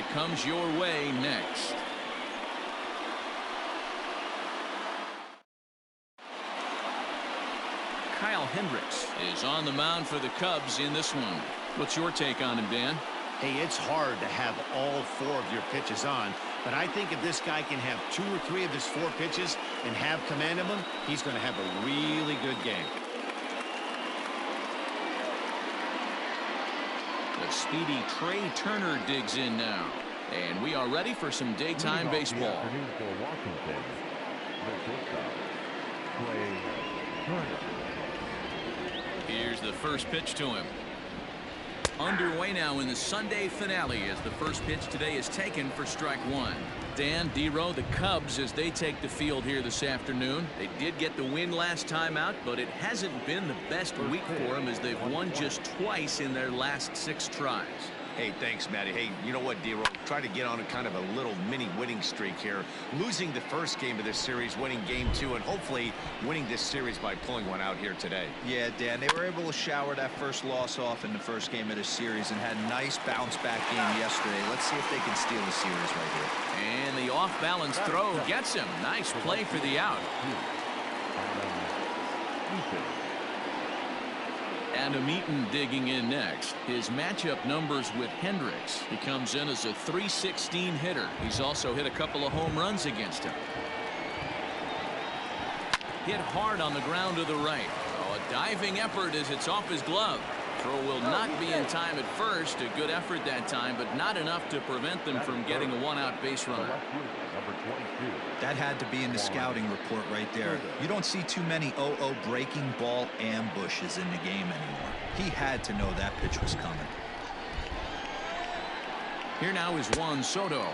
comes your way next. Hendricks is on the mound for the Cubs in this one. What's your take on him, Dan? Hey, it's hard to have all 4 of your pitches on, but I think if this guy can have 2 or 3 of his 4 pitches and have command of them, he's going to have a really good game. The speedy Trey Turner digs in now, and we are ready for some daytime baseball. Here's the first pitch to him. Underway now in the Sunday finale as the first pitch today is taken for strike 1. Dan, D-Row, the Cubs, as they take the field here this afternoon. They did get the win last time out, but it hasn't been the best week for them as they've won just twice in their last 6 tries. Hey, thanks, Matty. Hey, you know what, D-Row? Try to get on a kind of a little mini winning streak here. Losing the first game of this series, winning game 2, and hopefully winning this series by pulling one out here today. Yeah, Dan, they were able to shower that first loss off in the first game of the series and had a nice bounce-back game yesterday. Let's see if they can steal the series right here. And the off-balance throw gets him. Nice play for the out. Adam Eaton digging in next. His matchup numbers with Hendricks. He comes in as a .316 hitter. He's also hit a couple of home runs against him. Hit hard on the ground to the right. Oh, a diving effort as it's off his glove. Throw will not be in time at first. A good effort that time, but not enough to prevent them from getting a 1-out base runner. That had to be in the scouting report right there. You don't see too many breaking ball ambushes in the game anymore. He had to know that pitch was coming. Here now is Juan Soto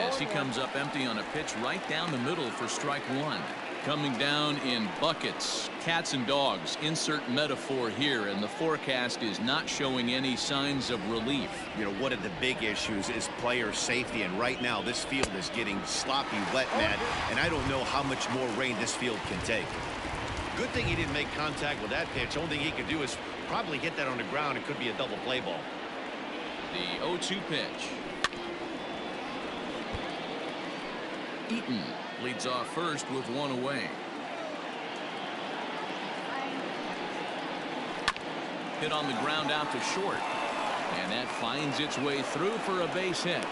as he comes up empty on a pitch right down the middle for strike 1. Coming down in buckets, cats and dogs, insert metaphor here, and the forecast is not showing any signs of relief. You know, one of the big issues is player safety, and right now this field is getting sloppy wet, Matt, and I don't know how much more rain this field can take. Good thing he didn't make contact with that pitch. Only thing he could do is probably hit that on the ground. It could be a double play ball. The 0-2 pitch. Eaton leads off first with 1 away. Hit on the ground out to short, and that finds its way through for a base hit.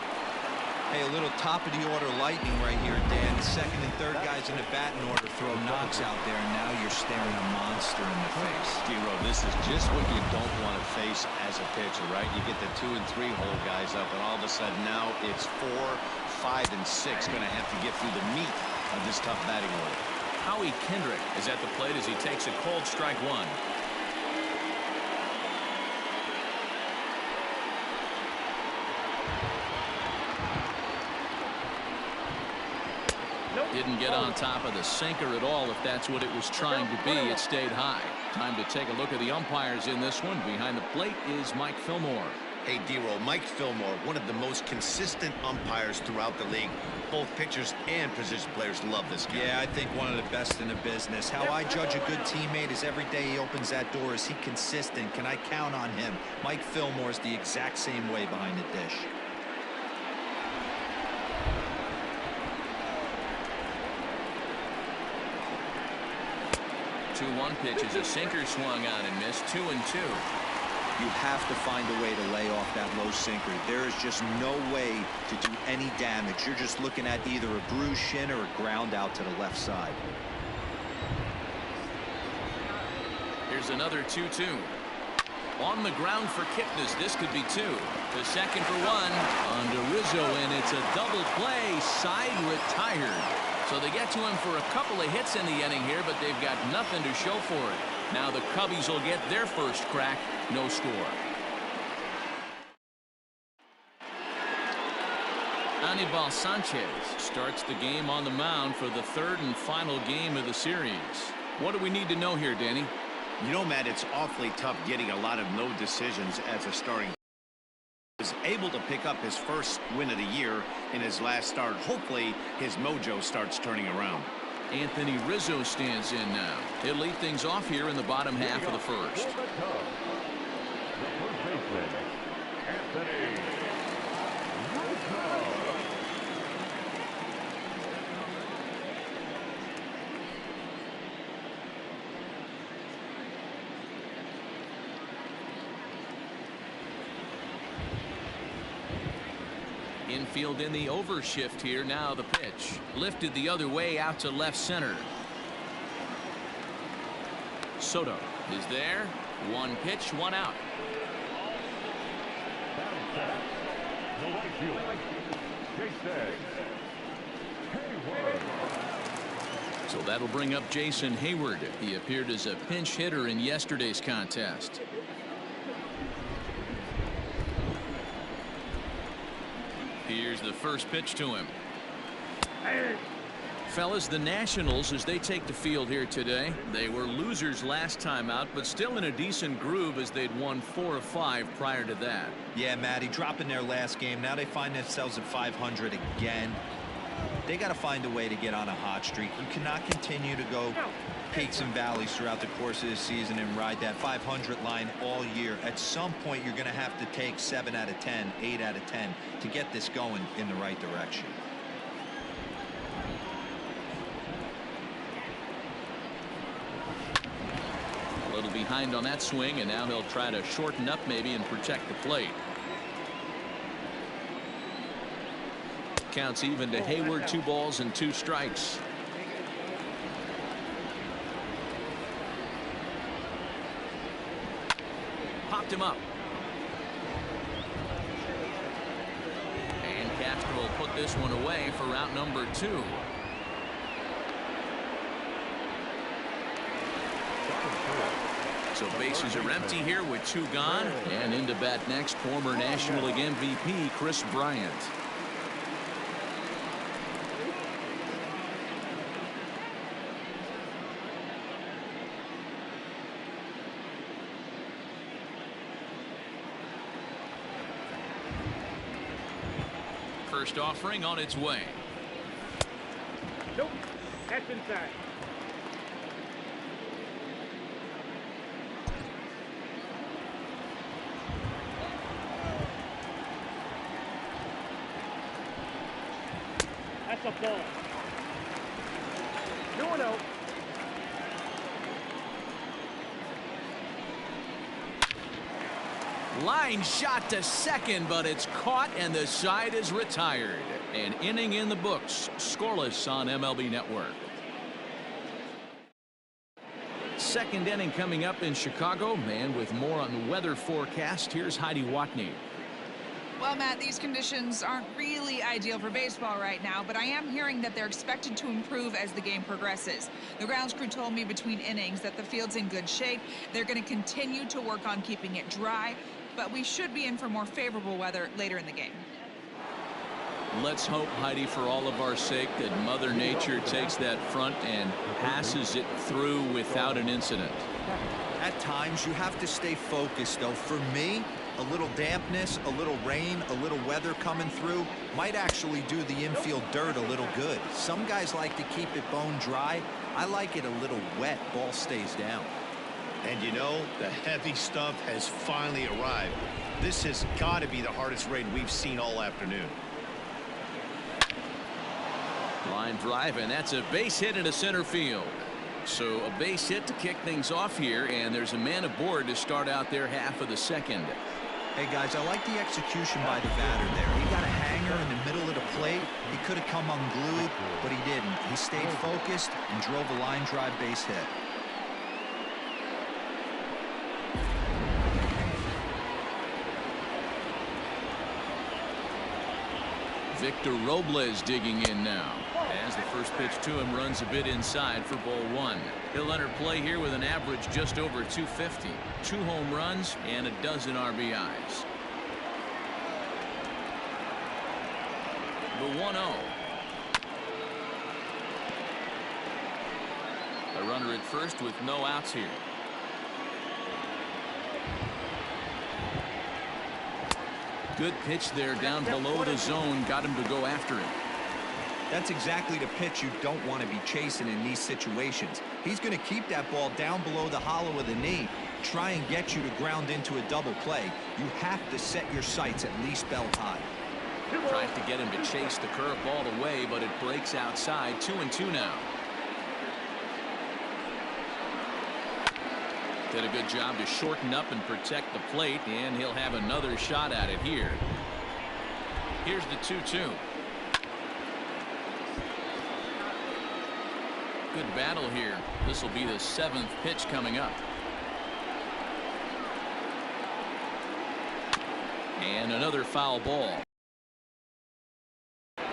Hey, a little top of the order lightning right here, Dan. The second and third guys in the batting order throw knocks out there, and now you're staring a monster in the face. D-Row, this is just what you don't want to face as a pitcher, right? You get the 2 and 3 hole guys up, and all of a sudden now it's 4, 5, and 6 going to have to get through the meat of this tough batting order. Howie Kendrick is at the plate as he takes a cold strike 1. Didn't get on top of the sinker at all. If that's what it was trying to be, it stayed high. Time to take a look at the umpires in this one. Behind the plate is Mike Fillmore. Hey, D-Row, Mike Fillmore, one of the most consistent umpires throughout the league. Both pitchers and position players love this guy. Yeah, I think one of the best in the business. How I judge a good teammate is every day he opens that door. Is he consistent? Can I count on him? Mike Fillmore is the exact same way behind the dish. 2-1 pitch is a sinker swung on and missed. 2-2. You have to find a way to lay off that low sinker. There is just no way to do any damage. You're just looking at either a bruised shin or a ground out to the left side. Here's another 2-2. On the ground for Kipnis. This could be 2. The second for 1 on to Rizzo, and it's a double play. Side retired. So they get to him for a couple of hits in the inning here, but they've got nothing to show for it. Now the Cubbies will get their first crack. No score. Anibal Sanchez starts the game on the mound for the third and final game of the series. What do we need to know here, Danny? You know, Matt, it's awfully tough getting a lot of no decisions as a starting. Was able to pick up his first win of the year in his last start. Hopefully his mojo starts turning around. Anthony Rizzo stands in now. He'll lead things off here in the bottom half of the first. field in the overshift here. Now the pitch lifted the other way out to left center. Soto is there. One pitch, one out. So that'll bring up Jason Hayward. He appeared as a pinch hitter in yesterday's contest. Here's the first pitch to him. Fellas, the Nationals, as they take the field here today, they were losers last time out, but still in a decent groove as they'd won 4 of 5 prior to that. Yeah, Matty, dropping their last game. Now they find themselves at 500 again. They got to find a way to get on a hot streak. You cannot continue to go peaks and valleys throughout the course of the season and ride that 500 line all year. At some point, you're going to have to take 7 out of 10, 8 out of 10 to get this going in the right direction. A little behind on that swing, and now he'll try to shorten up maybe and protect the plate. Counts even to Hayward. 2 balls and 2 strikes. Popped him up. And Castro will put this one away for out number 2. So bases are empty here with 2 gone. And into bat next, former National League MVP Chris Bryant. First offering on its way. Nope, that's inside. That's a ball. 2-0. Line shot to second, but it's caught and the side is retired. An inning in the books, scoreless on MLB Network. Second inning coming up in Chicago, and with more on the weather forecast, here's Heidi Watney. Well, Matt, these conditions aren't really ideal for baseball right now, but I am hearing that they're expected to improve as the game progresses. The grounds crew told me between innings that the field's in good shape. They're going to continue to work on keeping it dry, but we should be in for more favorable weather later in the game. Let's hope, Heidi, for all of our sake, that Mother Nature takes that front and passes it through without an incident. At times, you have to stay focused, though. For me, a little dampness, a little rain, a little weather coming through might actually do the infield dirt a little good. Some guys like to keep it bone dry. I like it a little wet. Ball stays down. And you know, the heavy stuff has finally arrived. This has got to be the hardest rain we've seen all afternoon. Line drive, and that's a base hit into center field. So a base hit to kick things off here, and there's a man aboard to start out their half of the second. Hey, guys, I like the execution by the batter there. He got a hanger in the middle of the plate. He could have come unglued, but he didn't. He stayed focused and drove a line drive base hit. Victor Robles digging in now, as the first pitch to him runs a bit inside for ball 1. He'll enter play here with an average just over 250, 2 home runs and a dozen RBIs. The 1-0. A runner at first with no outs here. Good pitch there down below the zone, got him to go after it. That's exactly the pitch you don't want to be chasing in these situations. He's going to keep that ball down below the hollow of the knee, try and get you to ground into a double play. You have to set your sights at least belt high. Tries to get him to chase the curveball away, but it breaks outside. 2-2 now. Did a good job to shorten up and protect the plate, and he'll have another shot at it here. Here's the 2-2. Good battle here. This will be the 7th pitch coming up. And another foul ball. The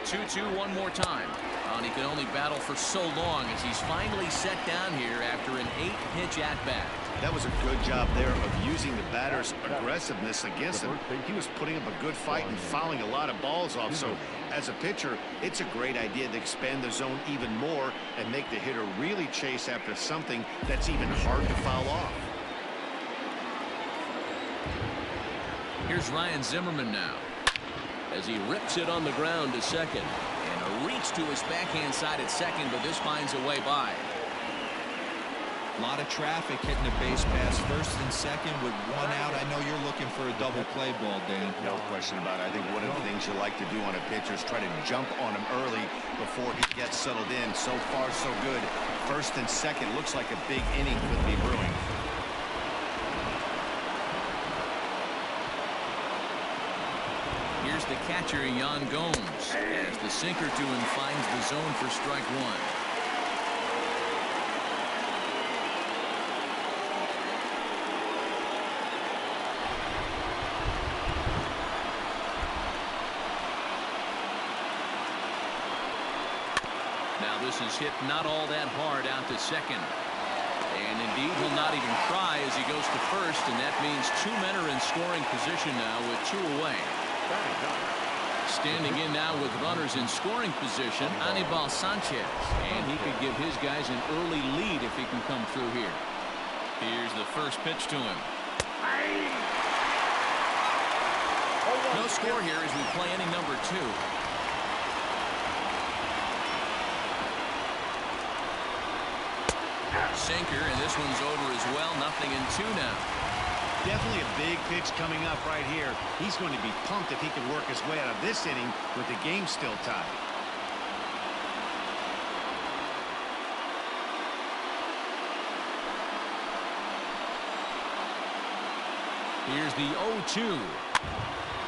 2-2 one more time. And he can only battle for so long as he's finally set down here after an 8-pitch at-bat. That was a good job there of using the batter's aggressiveness against him. He was putting up a good fight and fouling a lot of balls off. So as a pitcher, it's a great idea to expand the zone even more and make the hitter really chase after something that's even hard to foul off. Here's Ryan Zimmerman now as he rips it on the ground to second. And a reach to his backhand side at second, but this finds a way by. A lot of traffic hitting the base pass first and second with one out. I know you're looking for a double play ball, Dan. No question about it. I think one of the things you like to do on a pitcher is try to jump on him early before he gets settled in. So far, so good. First and second looks like a big inning could be brewing. Here's the catcher, Yan Gomes, as the sinker to him finds the zone for strike one. Now this is hit not all that hard out to second. And indeed, he'll not even try as he goes to first, and that means 2 men are in scoring position now with 2 away. Standing in now with runners in scoring position, Anibal Sanchez. And he could give his guys an early lead if he can come through here. Here's the first pitch to him. No score here as we play inning number 2. Sinker, and this one's over as well. 0-2 now. Definitely a big pitch coming up right here. He's going to be pumped if he can work his way out of this inning with the game still tied. Here's the 0-2.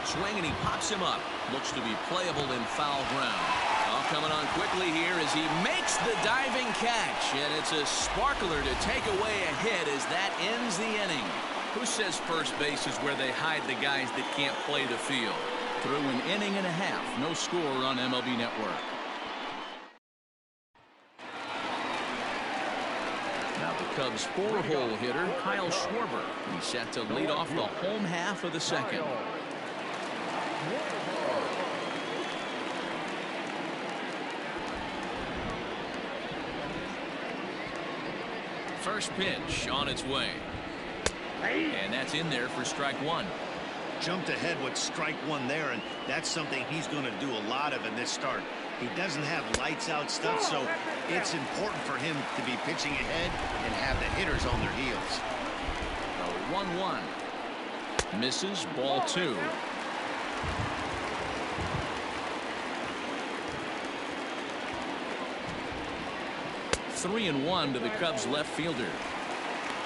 Swing, and he pops him up. Looks to be playable in foul ground. All coming on quickly here as he makes the diving catch. And it's a sparkler to take away a hit as that ends the inning. Who says first base is where they hide the guys that can't play the field? Through an inning and a half, no score on MLB Network. Now the Cubs' 4-hole hitter, Kyle Schwarber. He's set to lead off the home half of the second. First pitch on its way. And that's in there for strike one. Jumped ahead with strike one there, and that's something he's going to do a lot of in this start. He doesn't have lights out stuff, so it's important for him to be pitching ahead and have the hitters on their heels. The 1-1. Misses, ball 2. Three and 1 to the Cubs left fielder.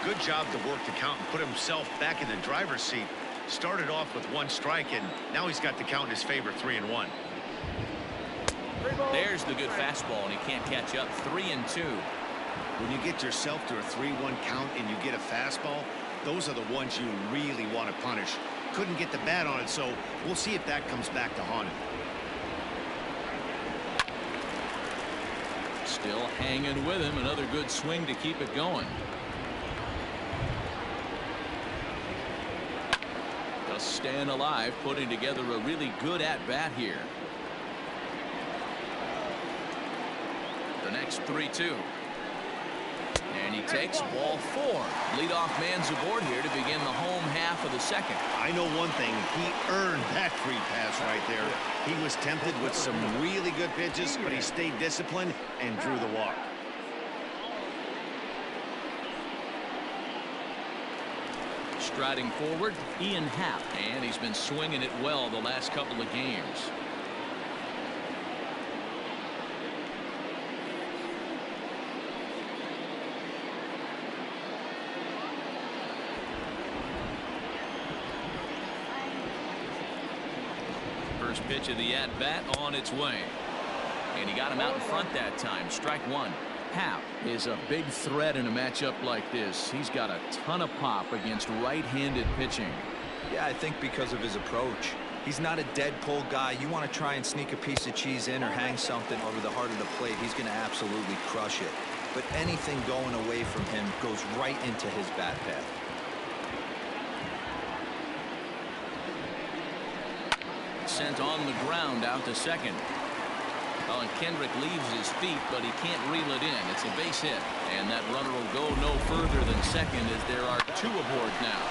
Good job to work the count and put himself back in the driver's seat. Started off with 1 strike, and now he's got the count in his favor, 3-1. There's the good fastball, and he can't catch up. 3-2. When you get yourself to a 3-1 count and you get a fastball, those are the ones you really want to punish. Couldn't get the bat on it, so we'll see if that comes back to haunt him. Still hanging with him. Another good swing to keep it going. Just staying alive, putting together a really good at-bat here. The next 3-2. And he takes ball 4. Leadoff man's aboard here to begin the home half of the second. I know one thing. He earned that free pass right there. He was tempted with some really good pitches, but he stayed disciplined and drew the walk. Striding forward, Ian Happ, and he's been swinging it well the last couple of games. pitch of the at-bat on its way. And he got him out in front that time. Strike one. Happ is a big threat in a matchup like this. He's got a ton of pop against right-handed pitching. Yeah, I think because of his approach. He's not a dead pull guy. You want to try and sneak a piece of cheese in or hang something over the heart of the plate, he's going to absolutely crush it. But anything going away from him goes right into his bat path. Sent on the ground out to second. Oh, and Hendricks leaves his feet, but he can't reel it in. It's a base hit, and that runner will go no further than second as there are two aboard now.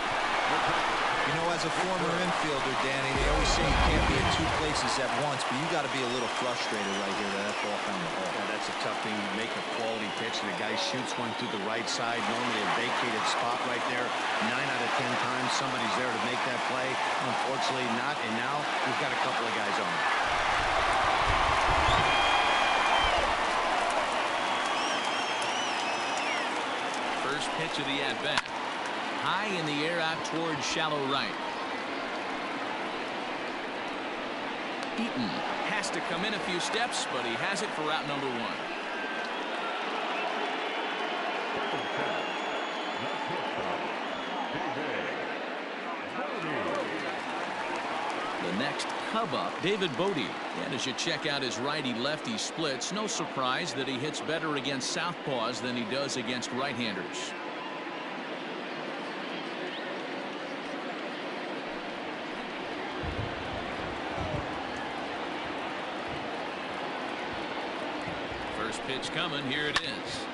You know, as a former infielder, Danny, they always say you can't be in two places at once, but you got to be a little frustrated right here that ball found the hole. Yeah, that's a tough thing. You make a quality pitch, and the guy shoots one through the right side. Normally a vacated spot right there. 9 out of 10 times somebody's there to make that play. Unfortunately not, and now we've got a couple of guys on. First pitch of the at-bat. High in the air out towards shallow right. Eaton has to come in a few steps, but he has it for route number one. The next Cub up, David Bodie. And as you check out his righty-lefty splits, no surprise that he hits better against southpaws than he does against right-handers. First pitch coming. Here it is.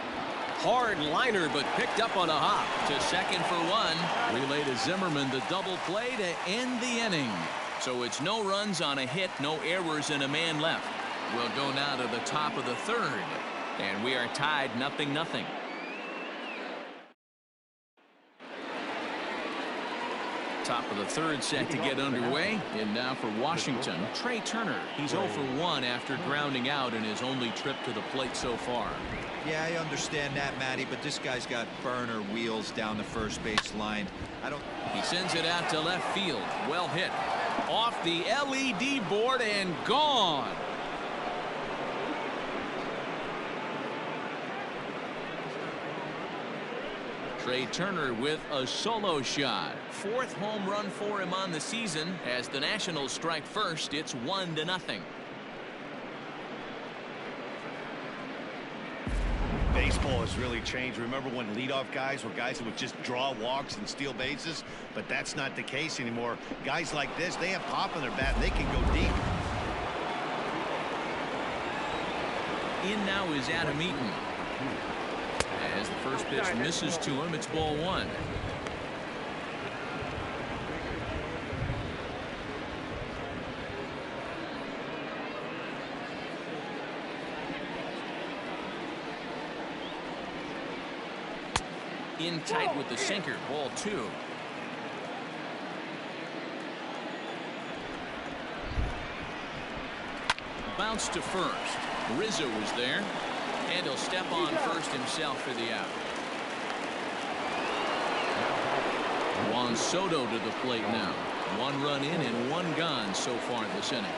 Hard liner, but picked up on a hop to second for one. Relay to Zimmerman, the double play to end the inning. So it's no runs on a hit, no errors, and a man left. We'll go now to the top of the third, and we are tied 0-0. Top of the third set to get underway. And now for Washington, Trey Turner. He's 0 for 1 after grounding out in his only trip to the plate so far. Yeah, I understand that, Matty, but this guy's got burner wheels down the first base line. He sends it out to left field. Well hit. Off the LED board and gone. Trey Turner with a solo shot. 4th home run for him on the season. As the Nationals strike first, it's 1-0. Baseball has really changed. Remember when leadoff guys were guys that would just draw walks and steal bases? But that's not the case anymore. Guys like this, they have pop in their bat and they can go deep. In now is Adam Eaton. As the first pitch misses to him, it's ball one. In tight with the sinker, ball two. Bounce to first. Rizzo was there, and he'll step on first himself for the out. Juan Soto to the plate now. 1 run in and 1 gone so far this inning.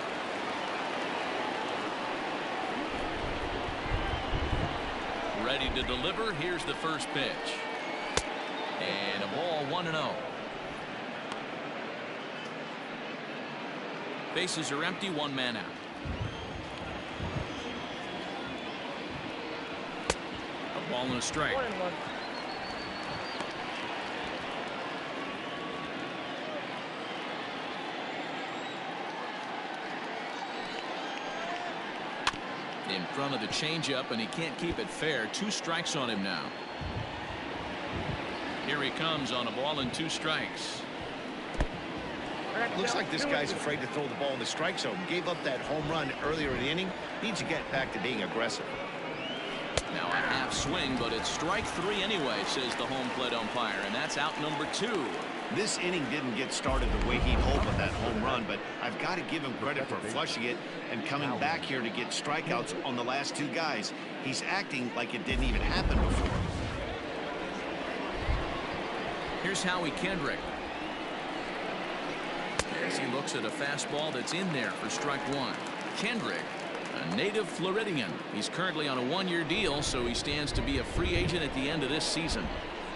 Ready to deliver. Here's the first pitch. And a ball 1-0. Bases are empty, 1 man out. A ball and a strike. 1-1. In front of the changeup, and he can't keep it fair. 2 strikes on him now. Here he comes on a ball and 2 strikes. Looks like this guy's afraid to throw the ball in the strike zone. Gave up that home run earlier in the inning. Needs to get back to being aggressive. Now a half swing, but it's strike 3 anyway, says the home plate umpire, and that's out number 2. This inning didn't get started the way he'd hoped with that home run, but I've got to give him credit for flushing it and coming back here to get strikeouts on the last 2 guys. He's acting like it didn't even happen before. Here's Howie Kendrick. As he looks at a fastball that's in there for strike one. Hendricks, a native Floridian. He's currently on a one-year deal, so he stands to be a free agent at the end of this season.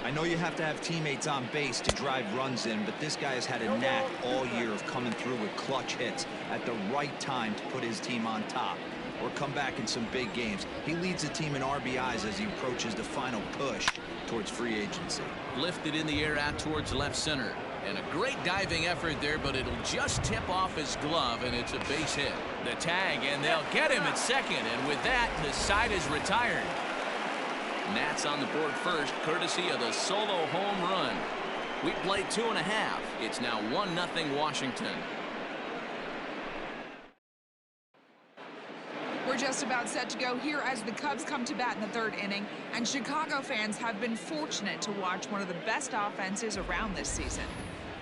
I know you have to have teammates on base to drive runs in, but this guy has had a knack all year of coming through with clutch hits at the right time to put his team on top or come back in some big games. He leads the team in RBIs as he approaches the final push towards free agency. Lifted in the air out towards left center. And a great diving effort there, but it'll just tip off his glove, and it's a base hit. The tag, and they'll get him at second, and with that, the side is retired. Nats on the board first, courtesy of the solo home run. We played 2.5. It's now 1-0 Washington. We're just about set to go here as the Cubs come to bat in the third inning, and Chicago fans have been fortunate to watch one of the best offenses around this season.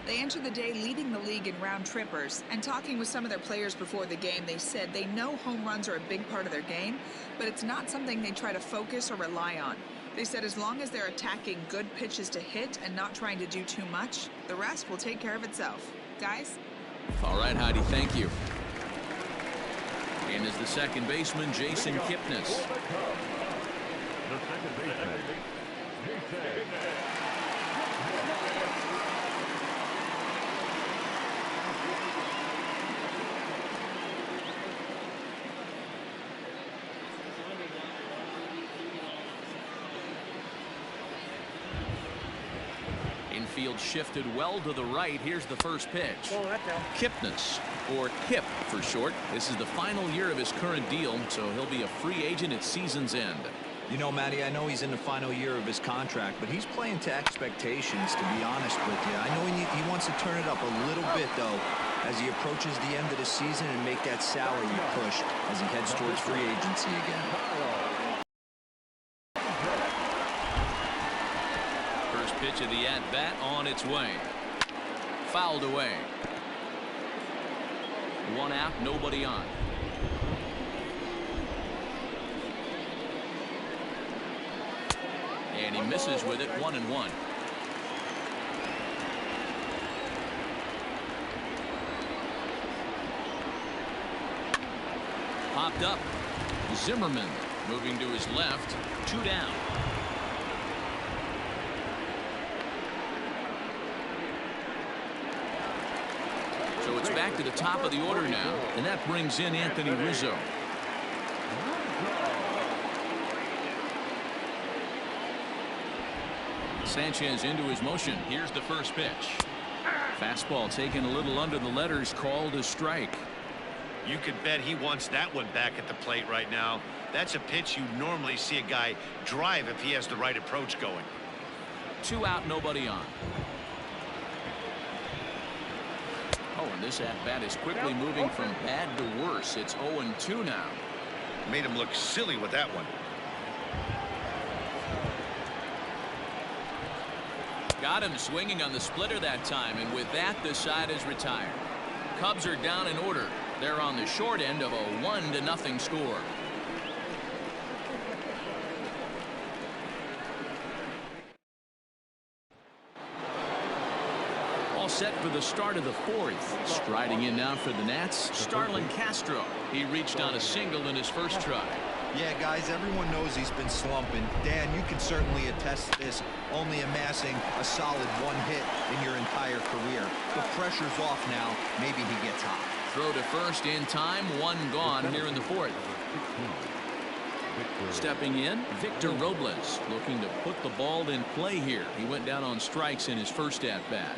They enter the day leading the league in round trippers, and talking with some of their players before the game, they said they know home runs are a big part of their game, but it's not something they try to focus or rely on. They said as long as they're attacking good pitches to hit and not trying to do too much, the rest will take care of itself. Guys? All right, Heidi, thank you. And is the second baseman, Jason Kipnis. The second baseman, Jason. Infield shifted well to the right. Here's the first pitch. Kipnis, or Kip for short. This is the final year of his current deal, so he'll be a free agent at season's end. You know, Matty, I know he's in the final year of his contract, but he's playing to expectations, to be honest with you. I know he wants to turn it up a little bit, though, as he approaches the end of the season and make that salary push as he heads towards free agency again. First pitch of the at-bat on its way. Fouled away. One out, nobody on. And he misses with it, 1-1. Popped up. Zimmerman moving to his left. 2 down. So it's back to the top of the order now, and that brings in Anthony Rizzo. Sanchez into his motion. Here's the first pitch. Fastball taken a little under the letters, called a strike. You could bet he wants that one back at the plate right now. That's a pitch you normally see a guy drive if he has the right approach going. 2 out, nobody on. Oh, and this at-bat is quickly moving from bad to worse. It's 0-2 now. Made him look silly with that one. Got him swinging on the splitter that time, and with that, the side is retired. Cubs are down in order. They're on the short end of a 1-0 score. All set for the start of the fourth. Striding in now for the Nats, Starlin Castro. He reached on a single in his first try. Yeah, guys, everyone knows he's been slumping. Dan, you can certainly attest to this, only amassing a solid 1 hit in your entire career. The pressure's off now. Maybe he gets hot. Throw to first in time, 1 gone here in the fourth. Stepping in, Victor Robles, looking to put the ball in play here. He went down on strikes in his first at-bat.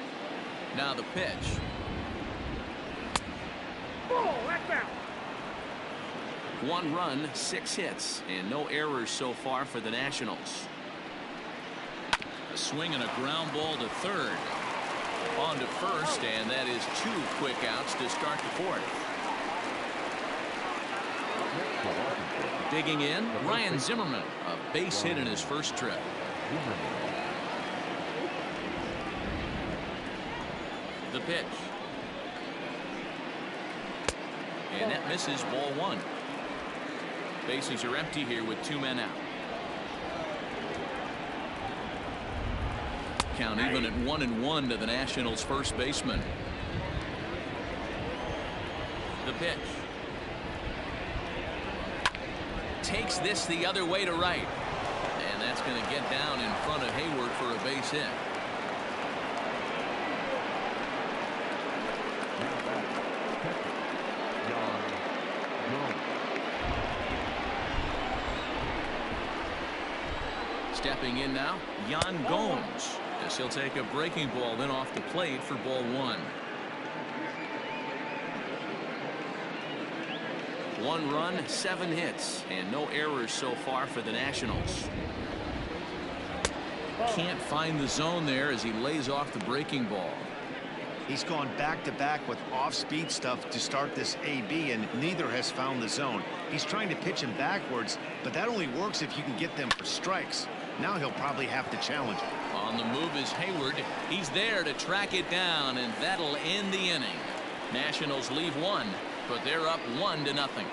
Now the pitch. Ball, that's out. 1 run, 6 hits, and no errors so far for the Nationals. A swing and a ground ball to third. On to first, and that is 2 quick outs to start the fourth. Digging in, Ryan Zimmerman, a base hit in his first trip. The pitch. And that misses, ball 1. Bases are empty here with 2 men out. Count even at 1-1 to the Nationals' first baseman. The pitch. Takes this the other way to right. And that's going to get down in front of Hayward for a base hit. Stepping in now, Yan Gomes. As he'll take a breaking ball then off the plate for ball 1. 1 run, 7 hits, and no errors so far for the Nationals. Can't find the zone there as he lays off the breaking ball. He's gone back-to-back with off-speed stuff to start this AB, and neither has found the zone. He's trying to pitch him backwards, but that only works if you can get them for strikes. Now he'll probably have to challenge him. On the move is Hayward. He's there to track it down, and that'll end the inning. Nationals leave 1, but they're up 1-0.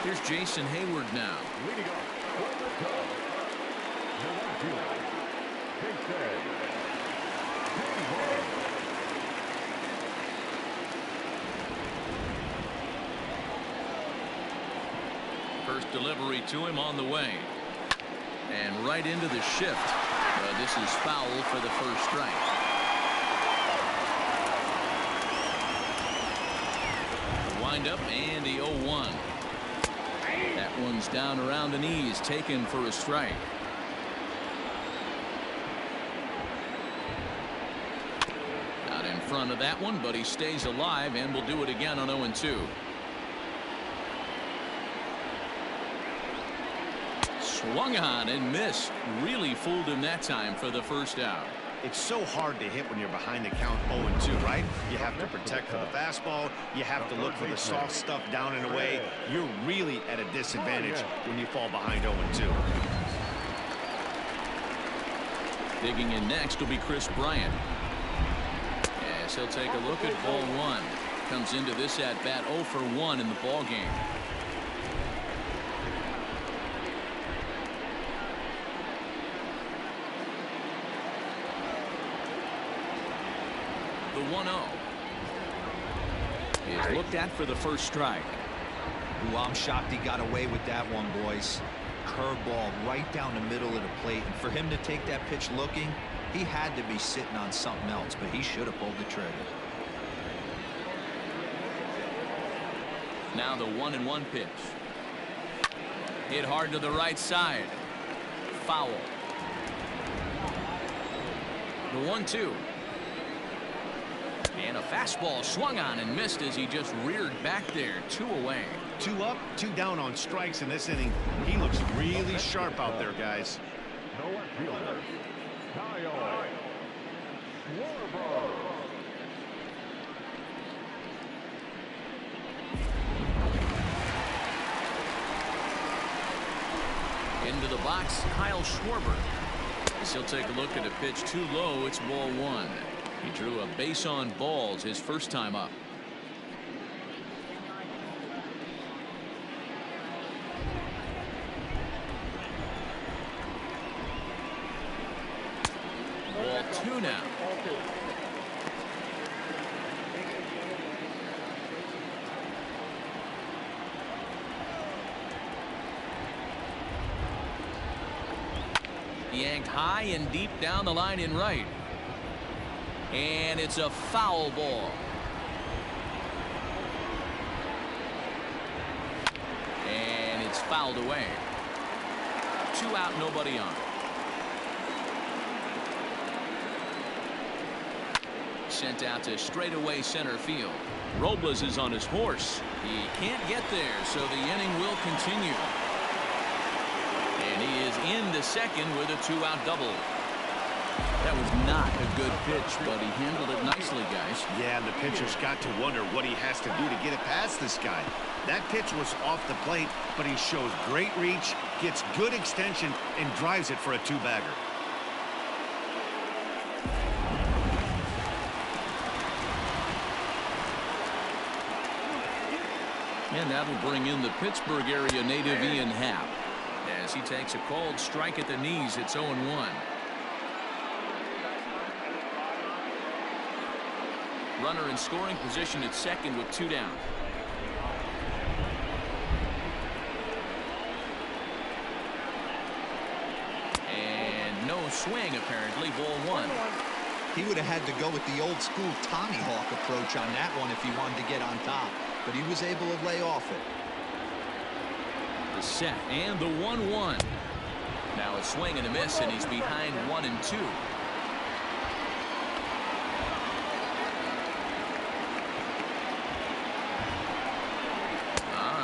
Here's Jason Hayward now. Leading off from the Cubs, the right fielder, Sanchez. First delivery to him on the way. And right into the shift. This is foul for the first strike. The windup and the 0-1. That one's down around the knees, taken for a strike. Not in front of that one, but he stays alive and will do it again on 0-2. Swung on and missed. Really fooled him that time for the first out. It's so hard to hit when you're behind the count 0-2, right? You have to protect for the fastball. You have to look for the soft stuff down and away. You're really at a disadvantage when you fall behind 0-2. Digging in next will be Chris Bryant. As he'll take a look at ball 1. Comes into this at bat 0 for 1 in the ball game. The 1-0 is looked at for the first strike. Ooh, I'm shocked he got away with that one, boys. Curveball right down the middle of the plate, and for him to take that pitch looking, he had to be sitting on something else, but he should have pulled the trigger. Now the 1-1 pitch. Hit hard to the right side. Foul. The 1-2. And a fastball swung on and missed as he just reared back there. 2 away. 2 up, 2 down on strikes in this inning. He looks really sharp out there, guys. No left fielder, Kyle Schwarber. Into the box, Kyle Schwarber. As he'll take a look at a pitch too low. It's ball 1. He drew a base on balls his first time up. Ball 2 now. Yanked high and deep down the line in right. And it's a foul ball. And it's fouled away. 2 out, nobody on. Sent out to straightaway center field. Robles is on his horse. He can't get there, so the inning will continue. And he is into second with a 2-out double. That was not a good pitch, but he handled it nicely, guys. Yeah, and the pitcher's got to wonder what he has to do to get it past this guy. That pitch was off the plate, but he shows great reach, gets good extension, and drives it for a 2-bagger. And that will bring in the Pittsburgh area native Ian Happ. As he takes a called strike at the knees, it's 0-1. Runner in scoring position at second with 2 down. And no swing apparently. Ball 1. He would have had to go with the old school Tommy Hawk approach on that one if he wanted to get on top, but he was able to lay off it. The set and the 1-1. Now a swing and a miss, and he's behind 1-2.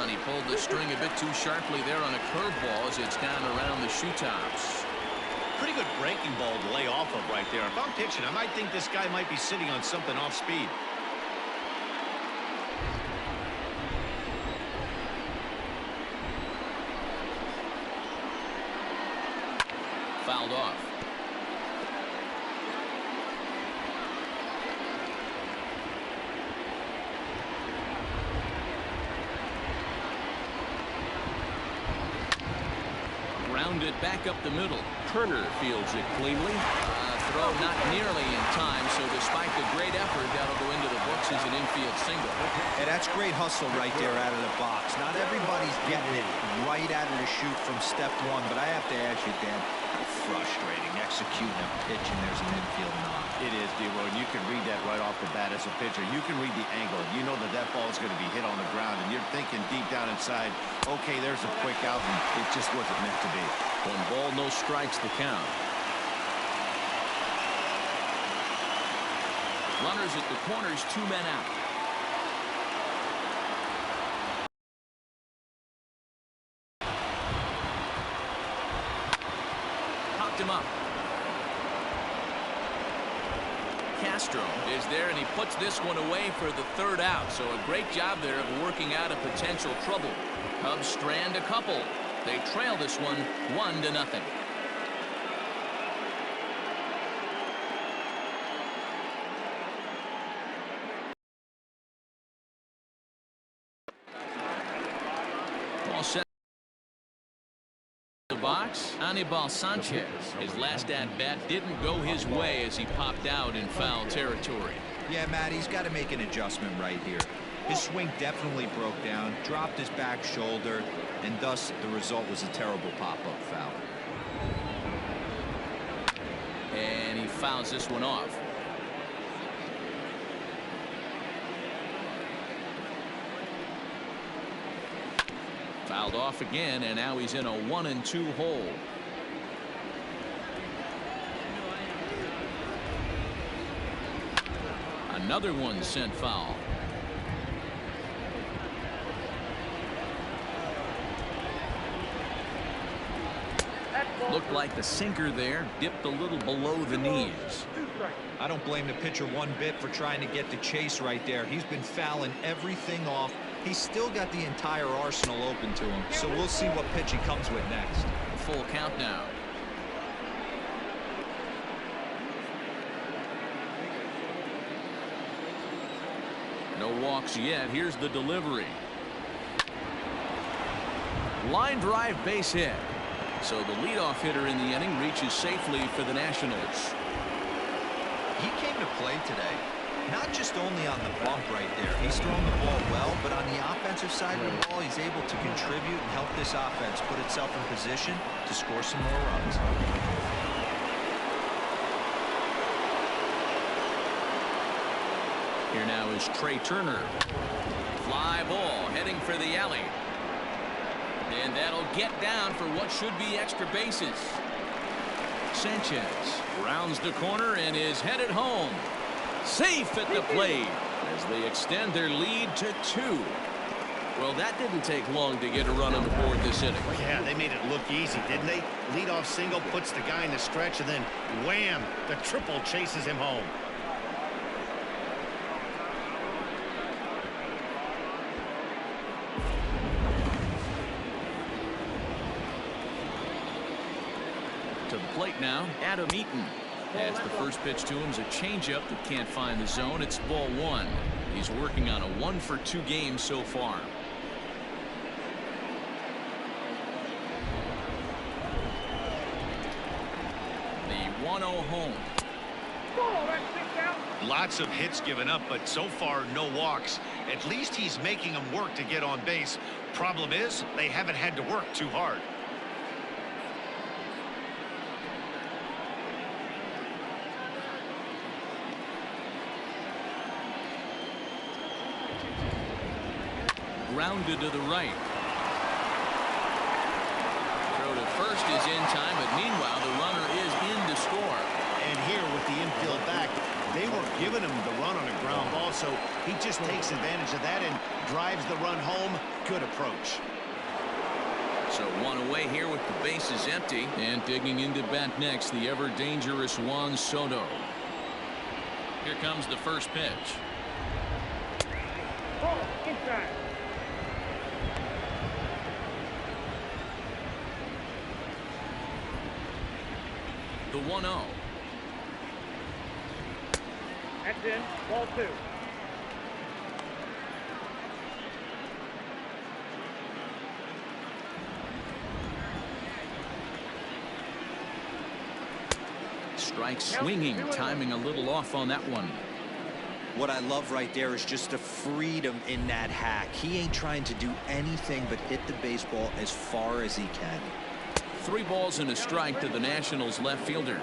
And he pulled the string a bit too sharply there on a curveball as it's gone around the shoe tops. Pretty good breaking ball to lay off of right there. If I'm pitching, I might think this guy might be sitting on something off speed. Fouled off. Grounded back up the middle. Turner fields it cleanly. Throw not nearly in time, so despite the great effort, that'll go into the books as an infield single. Yeah, that's great hustle right there out of the box. Not everybody's getting it right out of the chute from step one, but I have to ask you, Dan, how frustrating executing a pitch and there's an infield knock. It is, D-Roy, and you can read that right off the bat as a pitcher. You can read the angle. You know that that ball is going to be hit on the ground, and you're thinking deep down inside, okay, there's a quick out, and it just wasn't meant to be. 1 ball, no strikes the count. Runners at the corners, 2 men out. Popped him up. Castro is there, and he puts this one away for the 3rd out. So a great job there of working out a potential trouble. Cubs strand a couple. They trail this one 1-0. All set. The box, Anibal Sanchez. His last at-bat didn't go his way as he popped out in foul territory. Yeah, Matt, he's got to make an adjustment right here. His swing definitely broke down, dropped his back shoulder, and thus the result was a terrible pop-up foul. And he fouls this one off. Fouled off again, and now he's in a 1-2 hole. Another one sent foul. Looked like the sinker there dipped a little below the knees. I don't blame the pitcher one bit for trying to get the chase right there. He's been fouling everything off. He's still got the entire arsenal open to him, so we'll see what pitch he comes with next. Full count now. No walks yet. Here's the delivery. Line drive, base hit. So the leadoff hitter in the inning reaches safely for the Nationals. He came to play today, not just only on the bump right there. He's throwing the ball well, but on the offensive side of the ball, he's able to contribute and help this offense put itself in position to score some more runs. Here now is Trey Turner. Fly ball heading for the alley. And that'll get down for what should be extra bases. Sanchez rounds the corner and is headed home. Safe at the plate as they extend their lead to 2. Well, that didn't take long to get a run on the board this inning. Yeah, they made it look easy, didn't they? Leadoff single puts the guy in the stretch, and then wham, the triple chases him home. To the plate now, Adam Eaton. As the first pitch to him is a changeup that can't find the zone. It's ball 1. He's working on a 1-for-2 game so far. The 1-0 home. Lots of hits given up, but so far no walks. At least he's making them work to get on base. Problem is, they haven't had to work too hard. Grounded to the right. Throw to first is in time, but meanwhile the runner is in to score. And here with the infield back, they were giving him the run on a ground ball, so he just takes advantage of that and drives the run home. Good approach. So one away here with the bases empty, and digging into bat next, the ever dangerous Juan Soto. Here comes the first pitch. Ball inside. The 1-0. That's in. Ball 2. Strike swinging, timing a little off on that one. What I love right there is just the freedom in that hack. He ain't trying to do anything but hit the baseball as far as he can. 3 balls and a strike to the Nationals left fielder.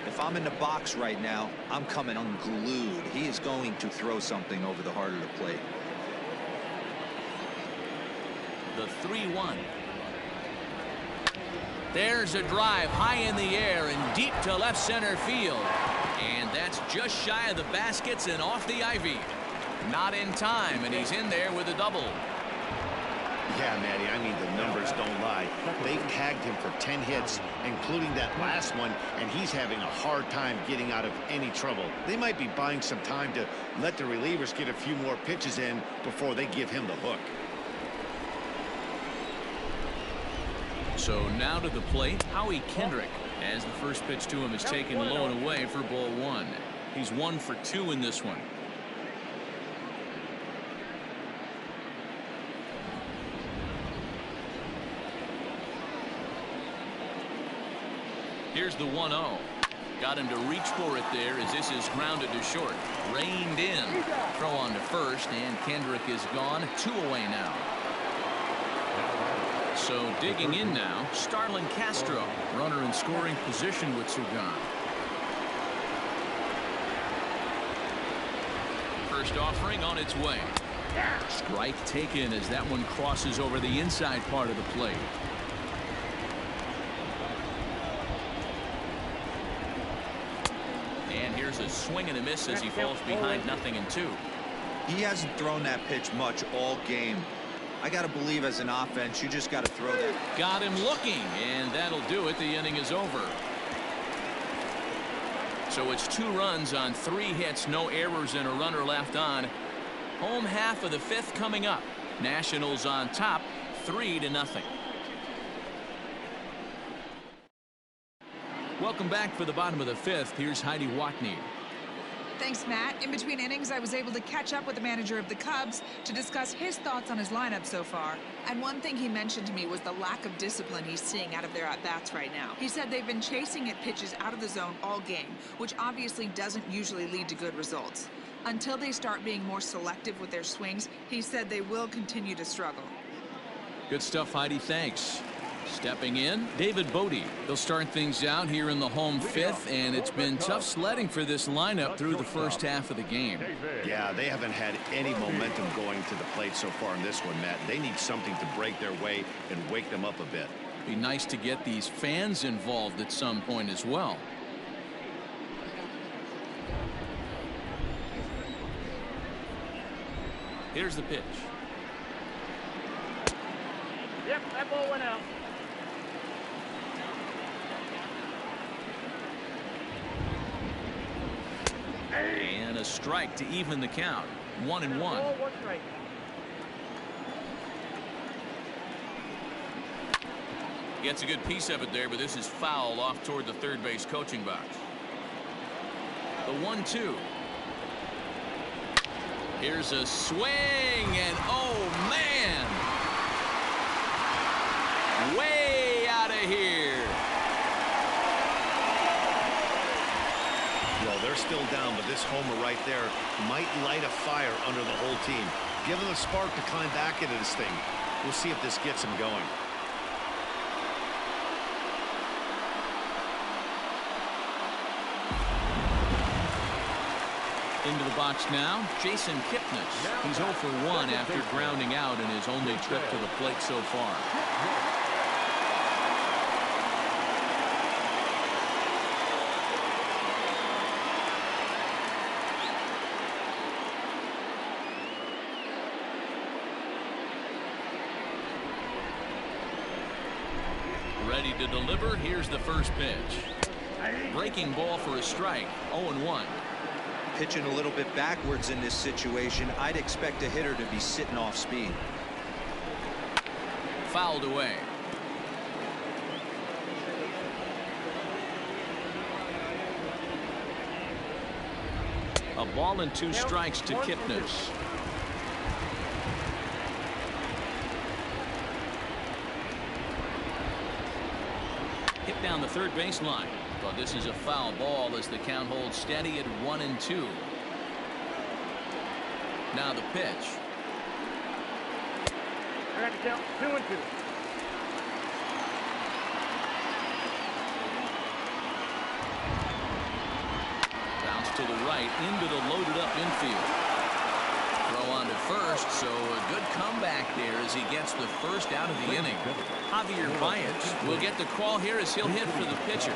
If I'm in the box right now, I'm coming unglued. He is going to throw something over the heart of the plate. The 3-1. There's a drive high in the air and deep to left center field. And that's just shy of the baskets and off the ivy. Not in time, and he's in there with a double. Yeah, Matty, I mean, the numbers don't lie. They've tagged him for 10 hits, including that last one, and he's having a hard time getting out of any trouble. They might be buying some time to let the relievers get a few more pitches in before they give him the hook. So now to the plate, Hendricks, as the first pitch to him is taken low and away for ball 1. He's 1 for 2 in this one. Here's the 1-0. Got him to reach for it there as this is grounded to short. Reined in. Throw on to first, and Hendricks is gone. 2 away now. So digging in now, Starlin Castro. Runner in scoring position with Sugan. First offering on its way. Strike taken as that one crosses over the inside part of the plate. And here's a swing and a miss as he falls behind 0-2. He hasn't thrown that pitch much all game. I got to believe as an offense, you just got to throw that. Got him looking, and that'll do it. The inning is over. So it's 2 runs on 3 hits, no errors, and a runner left on. Home half of the 5th coming up. Nationals on top, 3-0. Welcome back for the bottom of the 5th. Here's Heidi Watney. Thanks, Matt. In between innings, I was able to catch up with the manager of the Cubs to discuss his thoughts on his lineup so far. And one thing he mentioned to me was the lack of discipline he's seeing out of their at-bats right now. He said they've been chasing at pitches out of the zone all game, which obviously doesn't usually lead to good results. Until they start being more selective with their swings, he said they will continue to struggle. Good stuff, Heidi. Thanks. Stepping in, David Bodie. They'll start things out here in the home 5th, and it's been tough sledding for this lineup through the first half of the game. Yeah, they haven't had any momentum going to the plate so far in this one, Matt. They need something to break their way and wake them up a bit. Be nice to get these fans involved at some point as well. Here's the pitch. Yep, that ball went out. And a strike to even the count. 1-1. Ball, 1 strike. Gets a good piece of it there, but this is foul off toward the third base coaching box. The 1-2. Here's a swing, and oh man, way out of here. Well, there's still down, but this homer right there might light a fire under the whole team. Give him a spark to climb back into this thing. We'll see if this gets him going. Into the box now, Jason Kipnis. He's 0 for 1 after grounding out in his only trip to the plate so far. Ready to deliver. Here's the first pitch. Breaking ball for a strike. 0-1. Pitching a little bit backwards in this situation. I'd expect a hitter to be sitting off speed. Fouled away. A ball and 2 strikes to Kipnis. Hit down the third baseline. But this is a foul ball as the count holds steady at 1-2. Now the pitch. I got to count 2-2. Bounce to the right into the loaded up infield. Throw on to first, so a good comeback there as he gets the first out of the inning. Javier Baez will get the call here as he'll hit for the pitcher.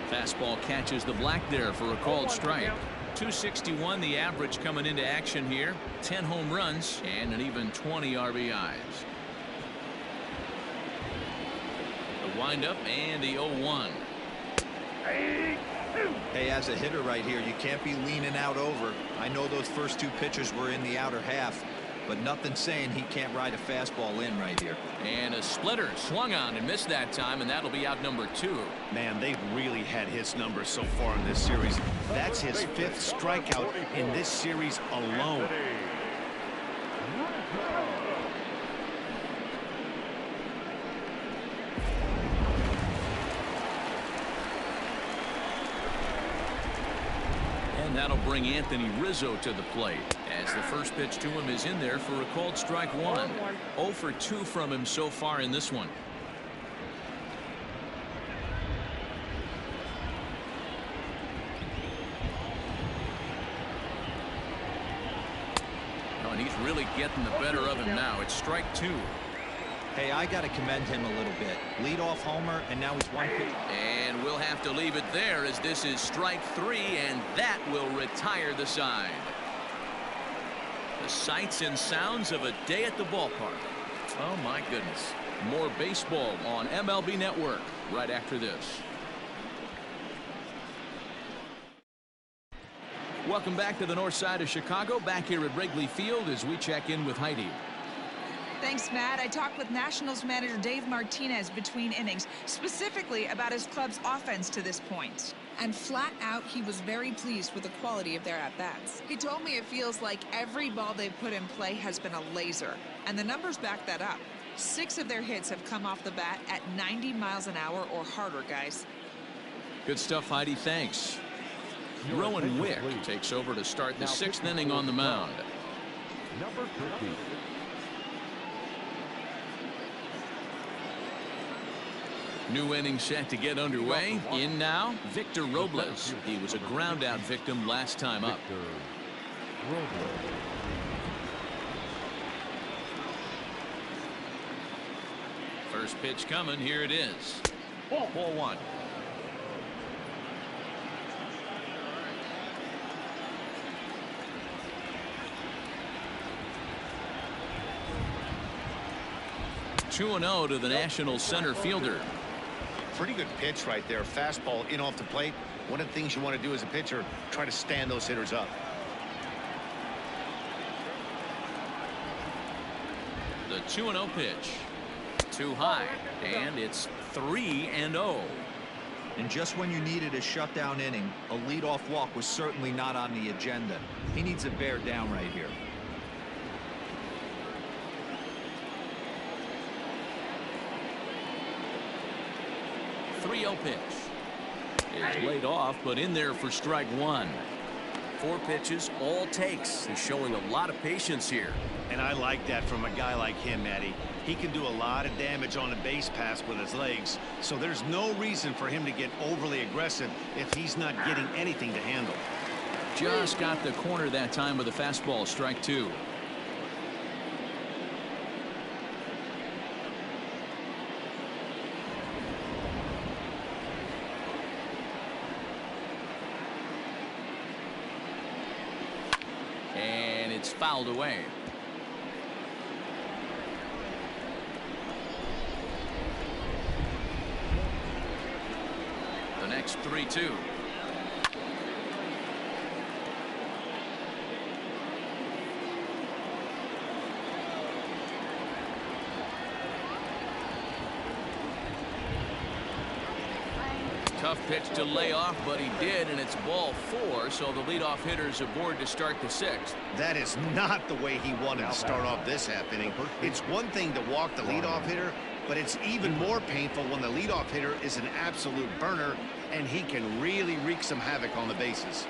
Fastball catches the black there for a called strike. 261 the average coming into action here. 10 home runs and an even 20 RBIs. The windup and the 0-1. Hey, as a hitter right here, you can't be leaning out over. I know those first 2 pitches were in the outer half, but nothing saying he can't ride a fastball in right here. And a splitter swung on and missed that time, and that'll be out number 2. Man, they've really had his numbers so far in this series. That's his 5th strikeout in this series alone. And that'll bring Anthony Rizzo to the plate as the first pitch to him is in there for a called strike 1. 0 for 2 from him so far in this one. Oh, and he's really getting the better of him now. It's strike 2. Hey, I got to commend him a little bit. Lead off homer, and now he's 1 pitch. And we'll have to leave it there as this is strike 3, and that will retire the side. The sights and sounds of a day at the ballpark. Oh, my goodness. More baseball on MLB Network right after this. Welcome back to the north side of Chicago. Back here at Wrigley Field as we check in with Heidi. Thanks, Matt. I talked with Nationals manager Dave Martinez between innings, specifically about his club's offense to this point. And flat out, he was very pleased with the quality of their at-bats. He told me it feels like every ball they've put in play has been a laser. And the numbers back that up. 6 of their hits have come off the bat at 90 miles an hour or harder, guys. Good stuff, Heidi. Thanks. Rowan Wick takes over to start the 6th inning on the mound. Number 50. New inning set to get underway. In now, Victor Robles. He was a ground out victim last time up. First pitch coming. Here it is. Ball 1. Two and 0 to the National center fielder. Pretty good pitch right there. Fastball in off the plate. One of the things you want to do as a pitcher, try to stand those hitters up. The 2-0 pitch. Too high, and it's 3-0. And just when you needed a shutdown inning, a leadoff walk was certainly not on the agenda. He needs to bear down right here. 3-0 pitch is laid off, but in there for strike one. 4 pitches, all takes. He's showing a lot of patience here. And I like that from a guy like him, Matty. He can do a lot of damage on a base pass with his legs, so there's no reason for him to get overly aggressive if he's not getting anything to handle. Just got the corner that time with a fastball. Strike 2. And it's fouled away. The next 3-2. Tough pitch to lay off, but he did, and it's ball 4, so the leadoff hitter's aboard to start the 6th. That is not the way he wanted to start off this half inning. It's one thing to walk the leadoff hitter, but it's even more painful when the leadoff hitter is an absolute burner, and he can really wreak some havoc on the bases.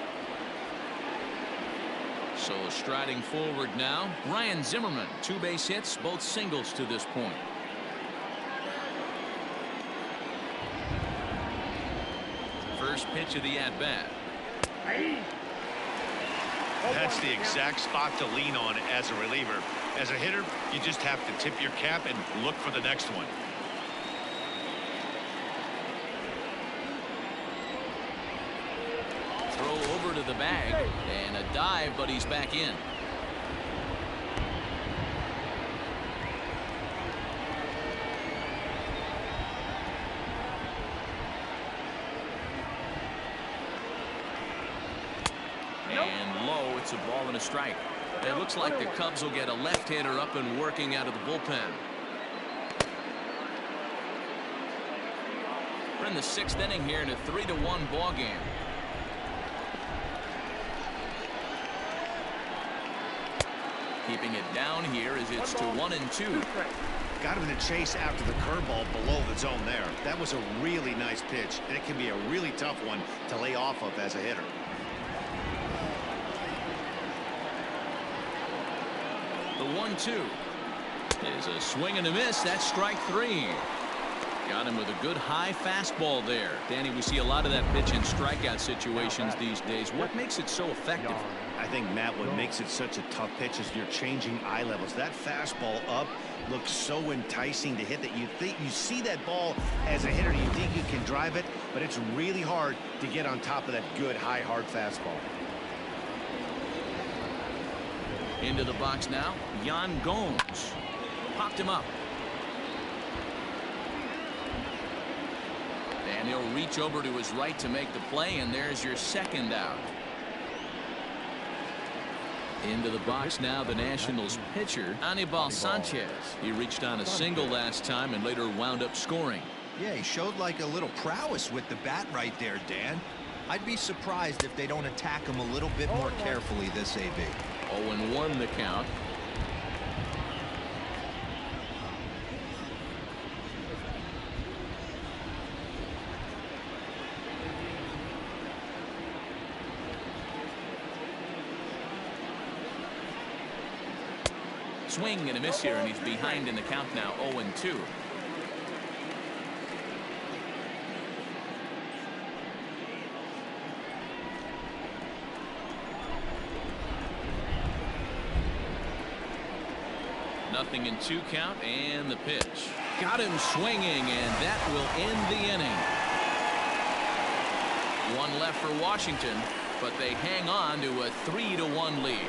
So striding forward now, Ryan Zimmerman. 2 base hits, both singles to this point. First pitch of the at-bat. That's the exact spot to lean on as a reliever. As a hitter, you just have to tip your cap and look for the next one. Throw over to the bag, and a dive, but he's back in. And low, it's a ball and a strike. It looks like the Cubs will get a left-hander up and working out of the bullpen. We're in the 6th inning here in a 3-1 ball game. Keeping it down here as it's to 1-2. Got him in the chase after the curveball below the zone there. That was a really nice pitch, and it can be a really tough one to lay off of as a hitter. The 1-2 is a swing and a miss. That's strike 3. Got him with a good high fastball there. Danny, we see a lot of that pitch in strikeout situations these days. What makes it so effective? I think, Matt, what makes it such a tough pitch is you're changing eye levels. That fastball up looks so enticing to hit that you see that ball as a hitter, you think you can drive it, but it's really hard to get on top of that good high hard fastball. Into the box now, Yan Gomes. Popped him up. And he'll reach over to his right to make the play, and there's your second out. Into the box now, the Nationals pitcher, Anibal Sanchez. He reached on a single last time and later wound up scoring. Yeah, he showed like a little prowess with the bat right there, Dan. I'd be surprised if they don't attack him a little bit more carefully this AB. 0-1 the count. Swing and a miss here, and he's behind in the count now. 0-2. Nothing in 2 count, and the pitch. Got him swinging, and that will end the inning. 1 left for Washington, but they hang on to a 3-1 lead.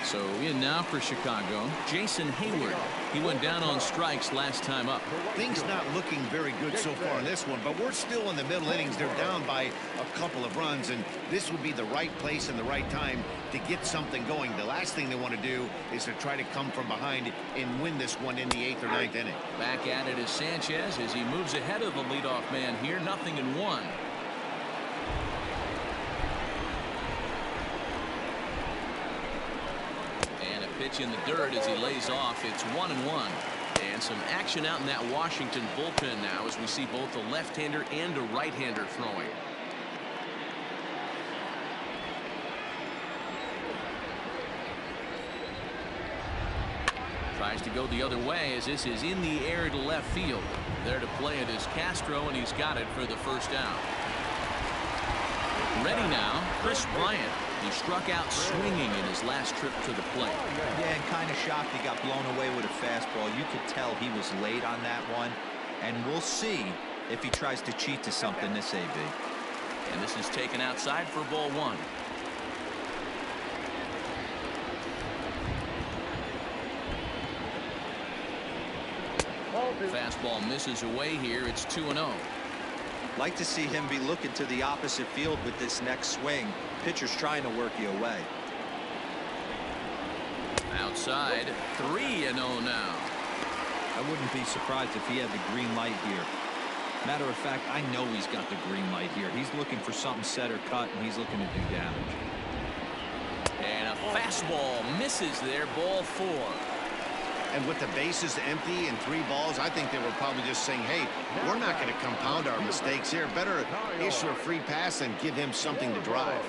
So So in now for Chicago, Jason Hayward. He went down on strikes last time up. Things not looking very good so far in this one, but we're still in the middle innings. They're down by a couple of runs, and this would be the right place and the right time to get something going. The last thing they want to do is to try to come from behind and win this one in the 8th or 9th inning. Back at it is Sanchez as he moves ahead of the leadoff man here. 0-1. Pitch in the dirt as he lays off. It's 1-1. And some action out in that Washington bullpen now as we see both a left-hander and a right-hander throwing. Tries to go the other way as this is in the air to left field. There to play it is Castro, and he's got it for the first out. Ready now, Chris Bryant. He struck out swinging in his last trip to the plate. Yeah, and kind of shocked he got blown away with a fastball. You could tell he was late on that one. And we'll see if he tries to cheat to something this AB. And this is taken outside for ball 1. Fastball misses away here. It's 2-0. Like to see him be looking to the opposite field with this next swing. Pitcher's trying to work you away. Outside, 3-0 now. I wouldn't be surprised if he had the green light here. Matter of fact, I know he's got the green light here. He's looking for something set or cut, and he's looking to do damage. And a fastball misses there. Ball 4. And with the bases empty and 3 balls, I think they were probably just saying, hey, we're not going to compound our mistakes here. Better issue a free pass and give him something to drive.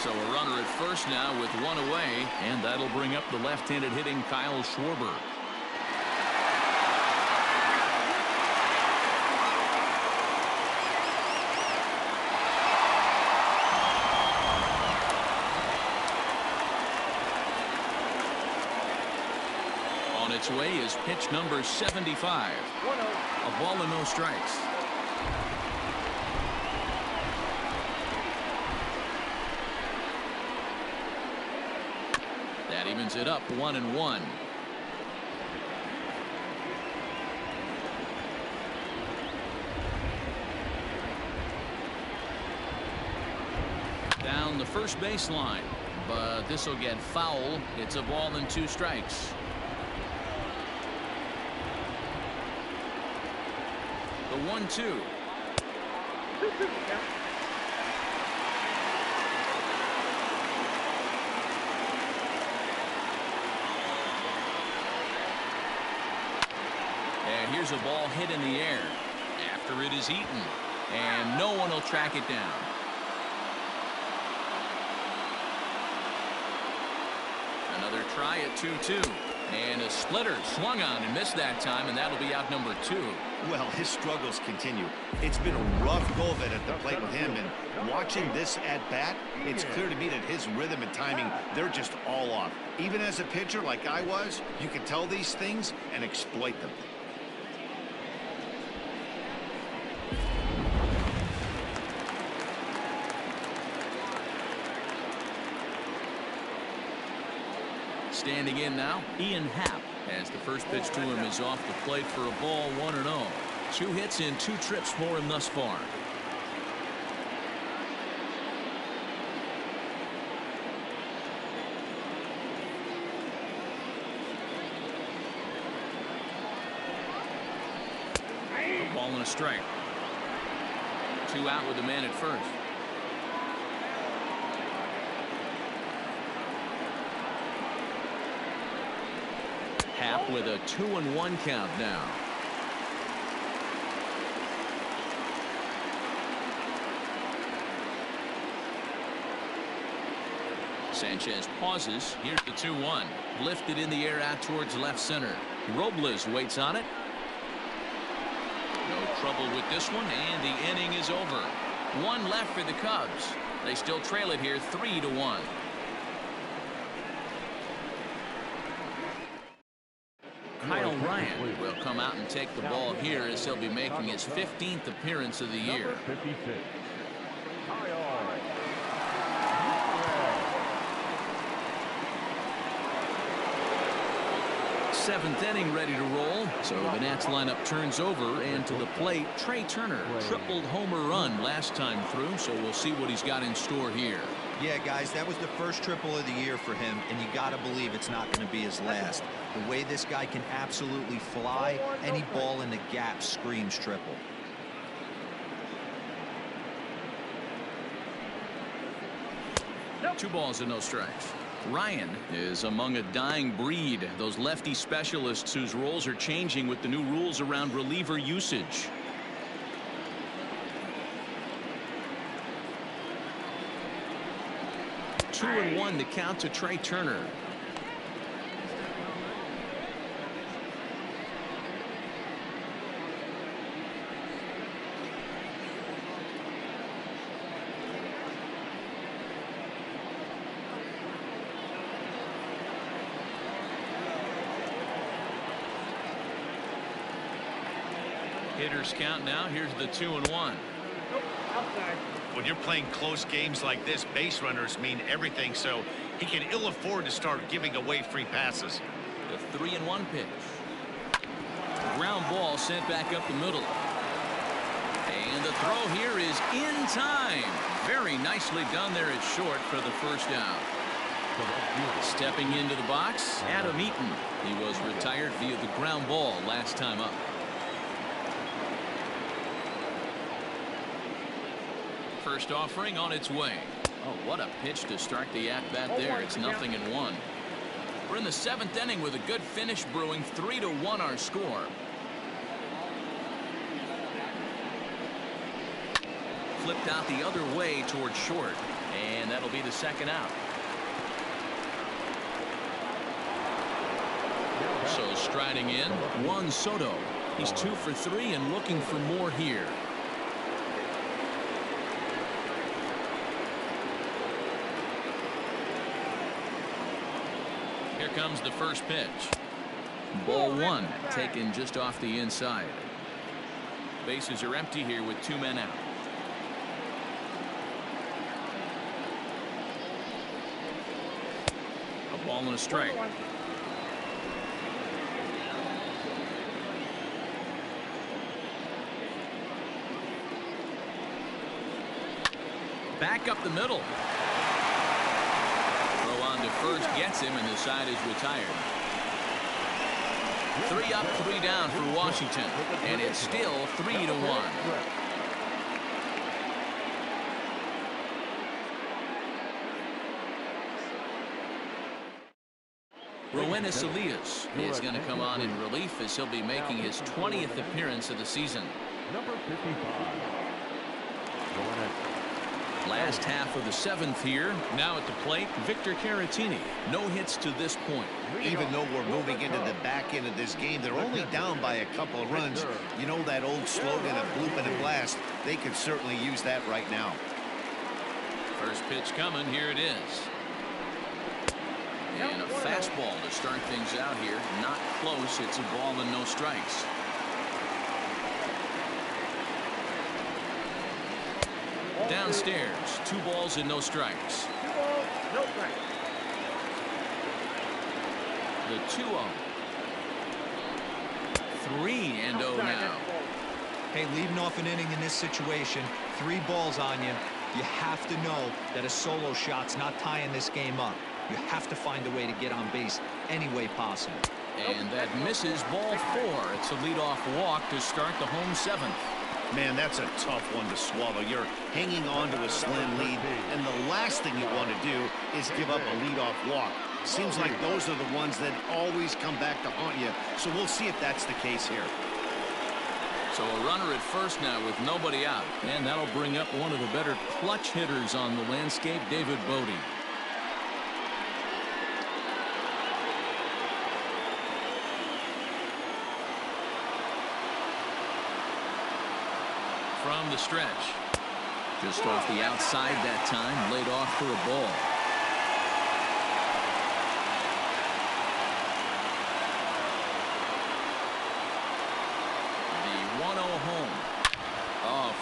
So a runner at first now with 1 away, and that'll bring up the left-handed hitting Kyle Schwarber. On its way is pitch number 75. A ball and no strikes. That evens it up 1-1. Down the first baseline, but this will get foul. It's a ball and 2 strikes. The 1-2. And here's a ball hit in the air after it is eaten, and no one will track it down. Another try at 2-2. And a splitter swung on and missed that time, and that'll be out number 2. Well, his struggles continue. It's been a rough go of it at the plate with him, and watching this at bat, it's clear to me that his rhythm and timing, they're just all off. Even as a pitcher like I was, you can tell these things and exploit them. Standing in now, Ian Happ, as the first pitch to him is off the plate for a ball 1-0. 2 hits in 2 trips for him thus far. A ball and a strike. 2 out with the man at first. Happ with a 2-1 count now. Sanchez pauses. Here's the 2-1. Lifted in the air out towards left center. Robles waits on it. No trouble with this one, and the inning is over. 1 left for the Cubs. They still trail it here 3-1. Kyle Ryan will come out and take the ball here as he'll be making his 15th appearance of the year. Number 56. Seventh inning ready to roll. So the Nats lineup turns over, and to the plate, Trey Turner. Tripled homer run last time through, so we'll see what he's got in store here. Yeah, guys, that was the first triple of the year for him, and you got to believe it's not going to be his last. The way this guy can absolutely fly, any ball in the gap screams triple. Two balls and no strikes. Ryan is among a dying breed, those lefty specialists whose roles are changing with the new rules around reliever usage. Two and one to count to Trey Turner. Hitters count now. Here's the 2-1. Nope, outside. When you're playing close games like this, base runners mean everything, so he can ill afford to start giving away free passes. The 3-1 pitch. Ground ball sent back up the middle. And the throw here is in time. Very nicely done there at short for the first out. Stepping into the box, Adam Eaton. He was retired via the ground ball last time up. First offering on its way. Oh, what a pitch to start the at-bat there. It's 0-1. We're in the seventh inning with a good finish brewing. 3-1 our score. Flipped out the other way towards short, and that'll be the second out. So striding in, Juan Soto. He's 2 for 3 and looking for more here. Here comes the first pitch. Ball one, taken just off the inside. Bases are empty here with 2 men out. A ball and a strike. Back up the middle. Throw on to first gets him, and his side is retired. 3 up, 3 down for Washington, and it's still 3-1. Roenis Elias is going to come on in relief as he'll be making his 20th appearance of the season. Number 55. Last half of the 7th here. Now at the plate, Victor Caratini. No hits to this point. Even though we're moving into the back end of this game, they're only down by a couple of runs. You know that old slogan of bloop and a blast? They could certainly use that right now. First pitch coming. Here it is. And a fastball to start things out here. Not close. It's a ball and no strikes. Downstairs, 2 balls and no strikes. 2 balls, no strikes. The 2-0. 3-0 now. Hey, leading off an inning in this situation, 3 balls on you. You have to know that a solo shot's not tying this game up. You have to find a way to get on base any way possible. And that misses ball 4. It's a leadoff walk to start the home 7th. Man, that's a tough one to swallow. You're hanging on to a slim lead, and the last thing you want to do is give up a leadoff walk. Seems like those are the ones that always come back to haunt you, so we'll see if that's the case here. So a runner at first now with nobody out, and that'll bring up one of the better clutch hitters on the landscape, David Bodie. From the stretch. Just off the outside that time, laid off for a ball.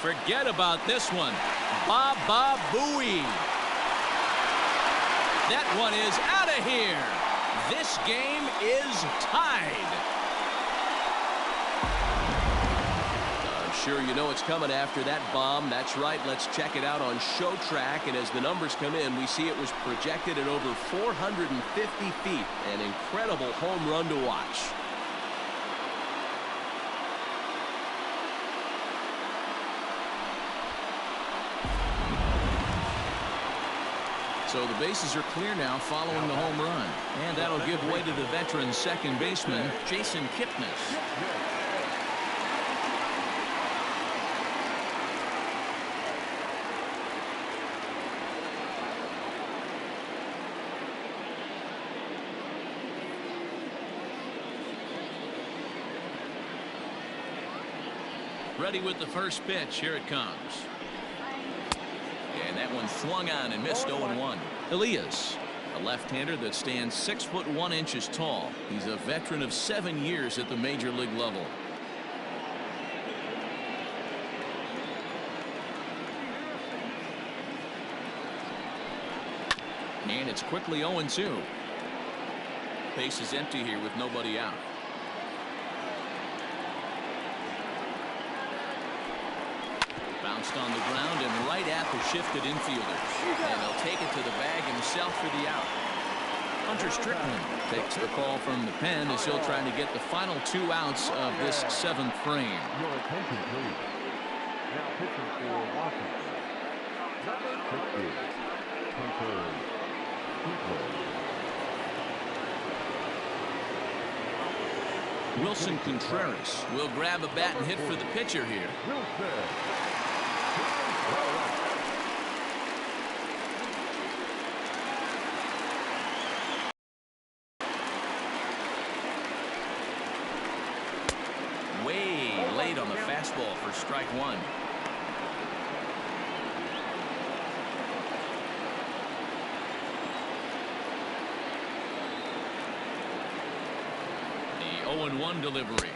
Forget about this one. Baba Booey. That one is out of here. This game is tied. I'm sure you know it's coming after that bomb. That's right. Let's check it out on Show Track. And as the numbers come in, we see it was projected at over 450 feet. An incredible home run to watch. So the bases are clear now following the home run. And that'll give way to the veteran second baseman, Jason Kipnis. Ready with the first pitch. Here it comes. And that one swung on and missed. 0-1. Elias, a left-hander that stands 6'1" tall. He's a veteran of 7 years at the major league level. And it's quickly 0-2. Base is empty here with nobody out. Bounced on the ground and right at the shifted infielders. And he'll take it to the bag himself for the out. Hunter Strickland takes the call from the pen as he'll try to get the final 2 outs of this 7th frame. Your attention, please. Now pitching for Washington. Number 60, Hunter Strickland. Wilson Contreras will grab a bat and hit for the pitcher here. Way late on the fastball for strike 1. The 0-1 delivery.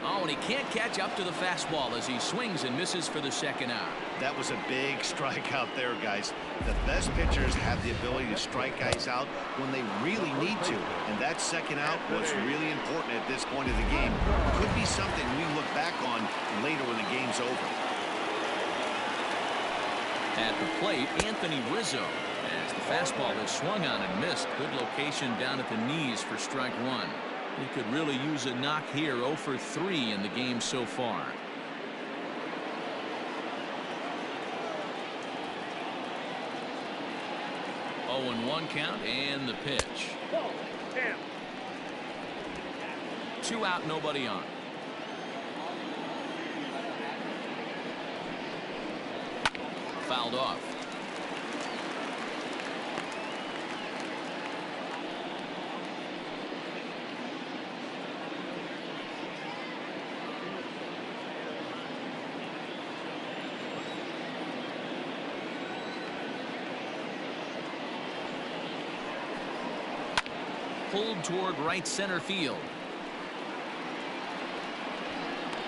Oh, and he can't catch up to the fastball as he swings and misses for the second out. That was a big strikeout there, guys. The best pitchers have the ability to strike guys out when they really need to. And that second out was really important at this point of the game. Could be something we look back on later when the game's over. At the plate, Anthony Rizzo. As the fastball is swung on and missed. Good location down at the knees for strike 1. He could really use a knock here. 0 for 3 in the game so far. Oh, and 1 count and the pitch. 2 out, nobody on. Fouled off. Pulled toward right center field.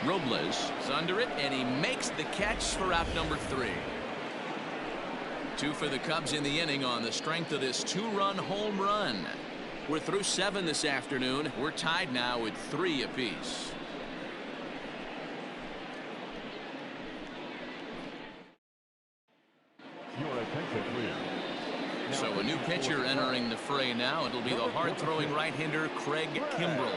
Robles is under it, and he makes the catch for out number 3. 2 for the Cubs in the inning on the strength of this 2-run home run. We're through 7 this afternoon. We're tied now with 3 apiece. Your attention, please. So a new pitcher entering the fray now. It'll be the hard-throwing right-hander Craig Kimbrell.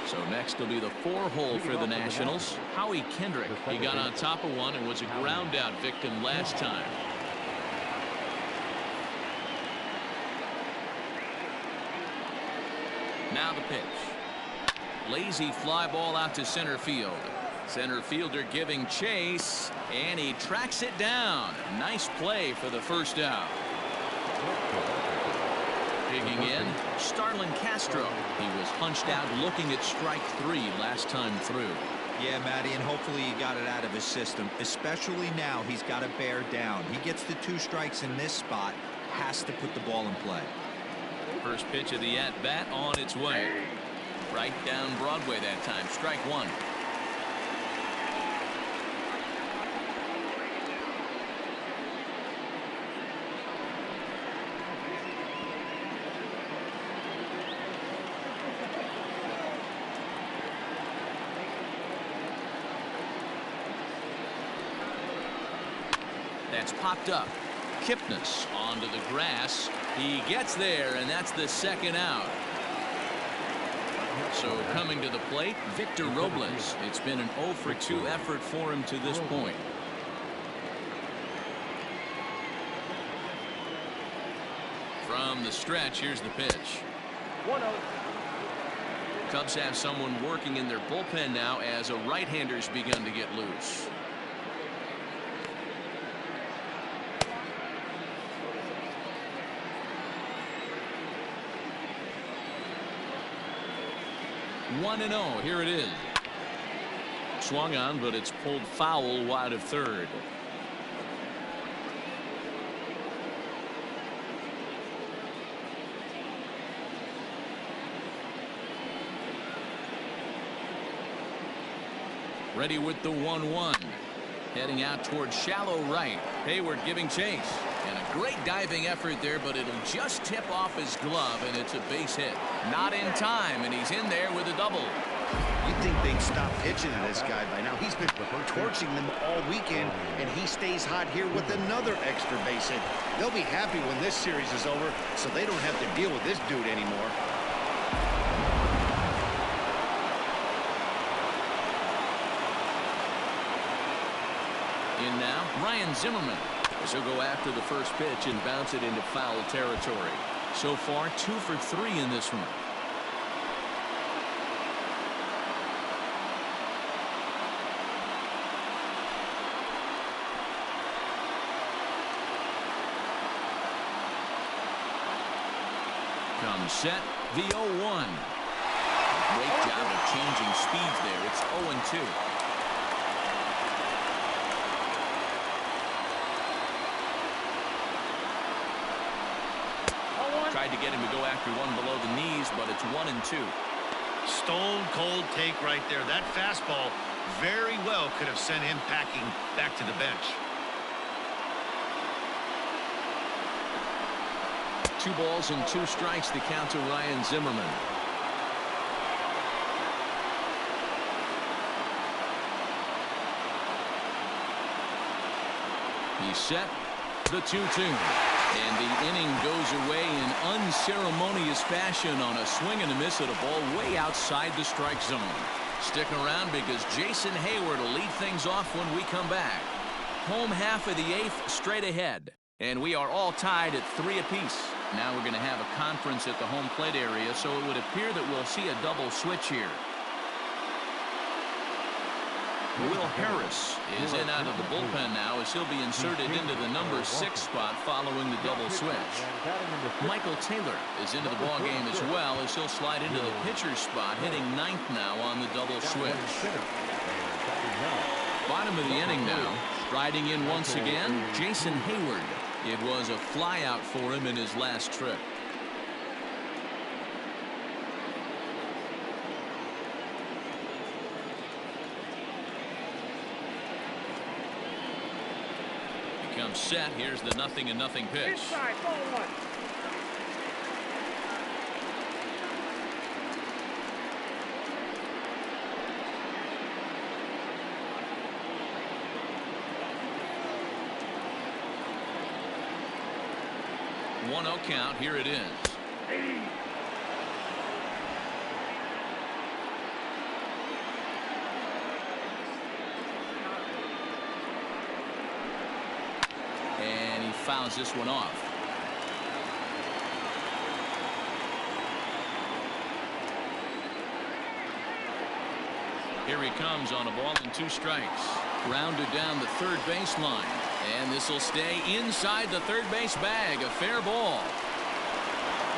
So next will be the 4-hole for the Nationals. Howie Kendrick. He got on top of one and was a ground-out victim last time. Now the pitch. Lazy fly ball out to center field. Center fielder giving chase, and he tracks it down. Nice play for the first out. Digging in, Starlin Castro. He was hunched out looking at strike 3 last time through. Yeah, Matty, and hopefully he got it out of his system. Especially now, he's got to bear down. He gets the 2 strikes in this spot, has to put the ball in play. First pitch of the at-bat on its way. Right down Broadway that time. Strike 1. That's popped up. Kipnis onto the grass. He gets there, and that's the second out. So coming to the plate, Victor Robles. It's been an 0 for 2 effort for him to this point. From the stretch, here's the pitch. 1-0. Cubs have someone working in their bullpen now as a right-hander's begun to get loose. One and 0. Here it is. Swung on, but it's pulled foul wide of third. Ready with the 1-1. Heading out towards shallow right. Hayward giving chase. And a great diving effort there, but it'll just tip off his glove, and it's a base hit. Not in time, and he's in there with a double. You'd think they'd stop pitching to this guy by now. He's been torching them all weekend, and he stays hot here with another extra base hit. They'll be happy when this series is over, so they don't have to deal with this dude anymore. In now, Ryan Zimmerman. As he'll go after the first pitch and bounce it into foul territory. So far, 2 for 3 in this one. Comes set, the 0-1. Great job of changing speeds there. It's 0-2. Tried to get him to go after one below the knees, but it's 1-2. Stone cold take right there. That fastball very well could have sent him packing back to the bench. 2 balls and 2 strikes to count to Ryan Zimmerman. He's set. The 2-2. And the inning goes away in unceremonious fashion on a swing and a miss at a ball way outside the strike zone. Stick around because Jason Hayward will lead things off when we come back. Home half of the 8th straight ahead. And we are all tied at 3 apiece. Now we're going to have a conference at the home plate area, so it would appear that we'll see a double switch here. Will Harris is in out of the bullpen now as he'll be inserted into the number 6 spot following the double switch. Michael Taylor is into the ballgame as well as he'll slide into the pitcher's spot, hitting 9th now on the double switch. Bottom of the inning now. Riding in once again, Jason Hayward. It was a flyout for him in his last trip. Comes set. Here's the 0-0 pitch. Inside, ball 1. One 0 count. Here it is. And he fouls this one off. Here he comes on a ball and 2 strikes. Grounded down the third baseline. And this will stay inside the third base bag. A fair ball.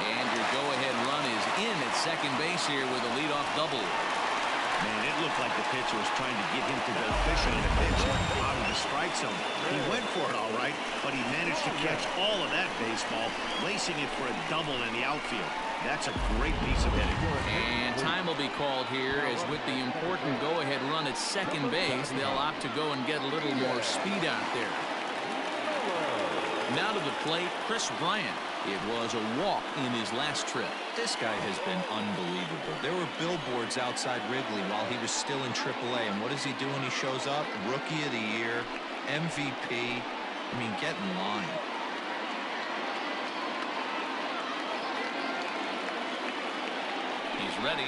And your go-ahead run is in at second base here with a leadoff double. Man, it looked like the pitcher was trying to get him to go fishing in a pitch out of the strike zone. He went for it all right, but he managed to catch all of that baseball, lacing it for a double in the outfield. That's a great piece of hitting. And time will be called here, as with the important go-ahead run at second base, they'll opt to go and get a little more speed out there. Now to the plate, Chris Bryant. It was a walk in his last trip. This guy has been unbelievable. There were billboards outside Wrigley while he was still in AAA. And what does he do when he shows up? Rookie of the Year, MVP. I mean, get in line. He's ready.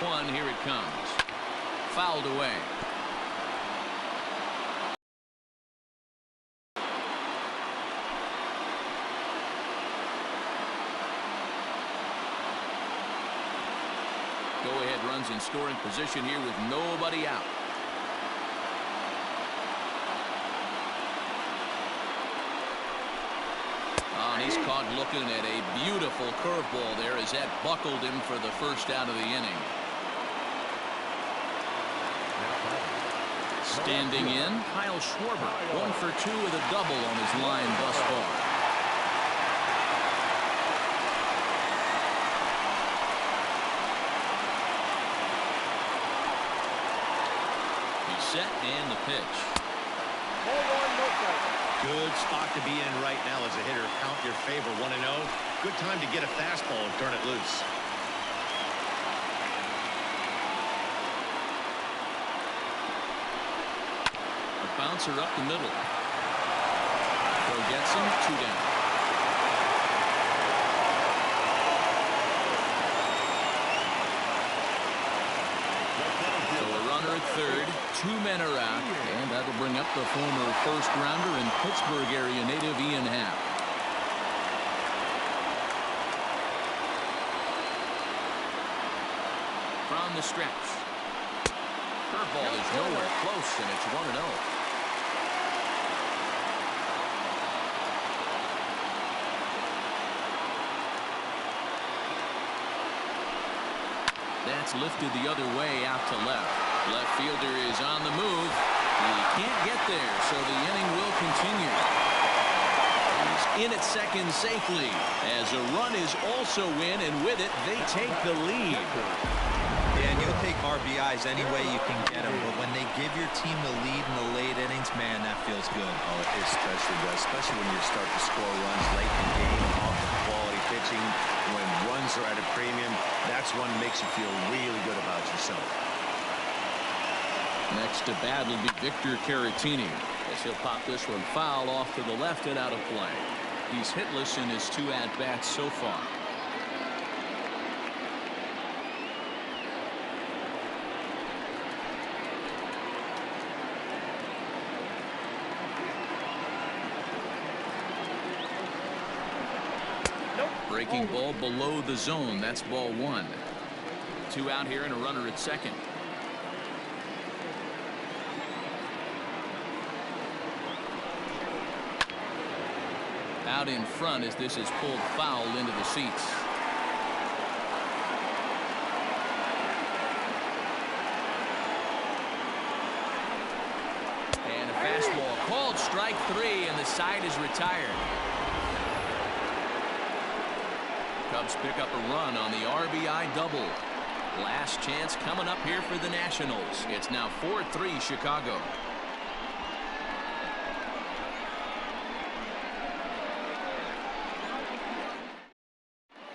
One, here it comes. Fouled away. Go-ahead runs in scoring position here with nobody out. And he's caught looking at a beautiful curveball there as that buckled him for the first out of the inning. Standing in, Kyle Schwarber, 1 for 2 with a double on his line thus far. He's set and the pitch. Good spot to be in right now as a hitter. Count your favor 1-0. Good time to get a fastball and turn it loose. Bouncer up the middle. Throw gets him, 2 down. So a runner at third, 2 men are out, and that'll bring up the former first rounder and Pittsburgh area native Ian Happ. From the stretch. Curveball is nowhere close, and it's 1-0. That's lifted the other way out to left. Left fielder is on the move. He can't get there, so the inning will continue. He's in at second safely as a run is also in, and with it, they take the lead. Yeah, and you'll take RBIs any way you can get them, but when they give your team the lead in the late innings, man, that feels good. Oh, it especially does, especially when you start to score runs late in the game off of quality pitching. When runs are at a premium, that's one makes you feel really good about yourself. Next to bat will be Victor Caratini, as he'll pop this one foul off to the left and out of play. He's hitless in his 2 at-bats so far. Breaking ball below the zone. That's ball 1. 2 out here and a runner at second. Out in front as this is pulled foul into the seats. And a fastball called strike 3, and the side is retired. Cubs pick up a run on the RBI double. Last chance coming up here for the Nationals. It's now 4-3 Chicago.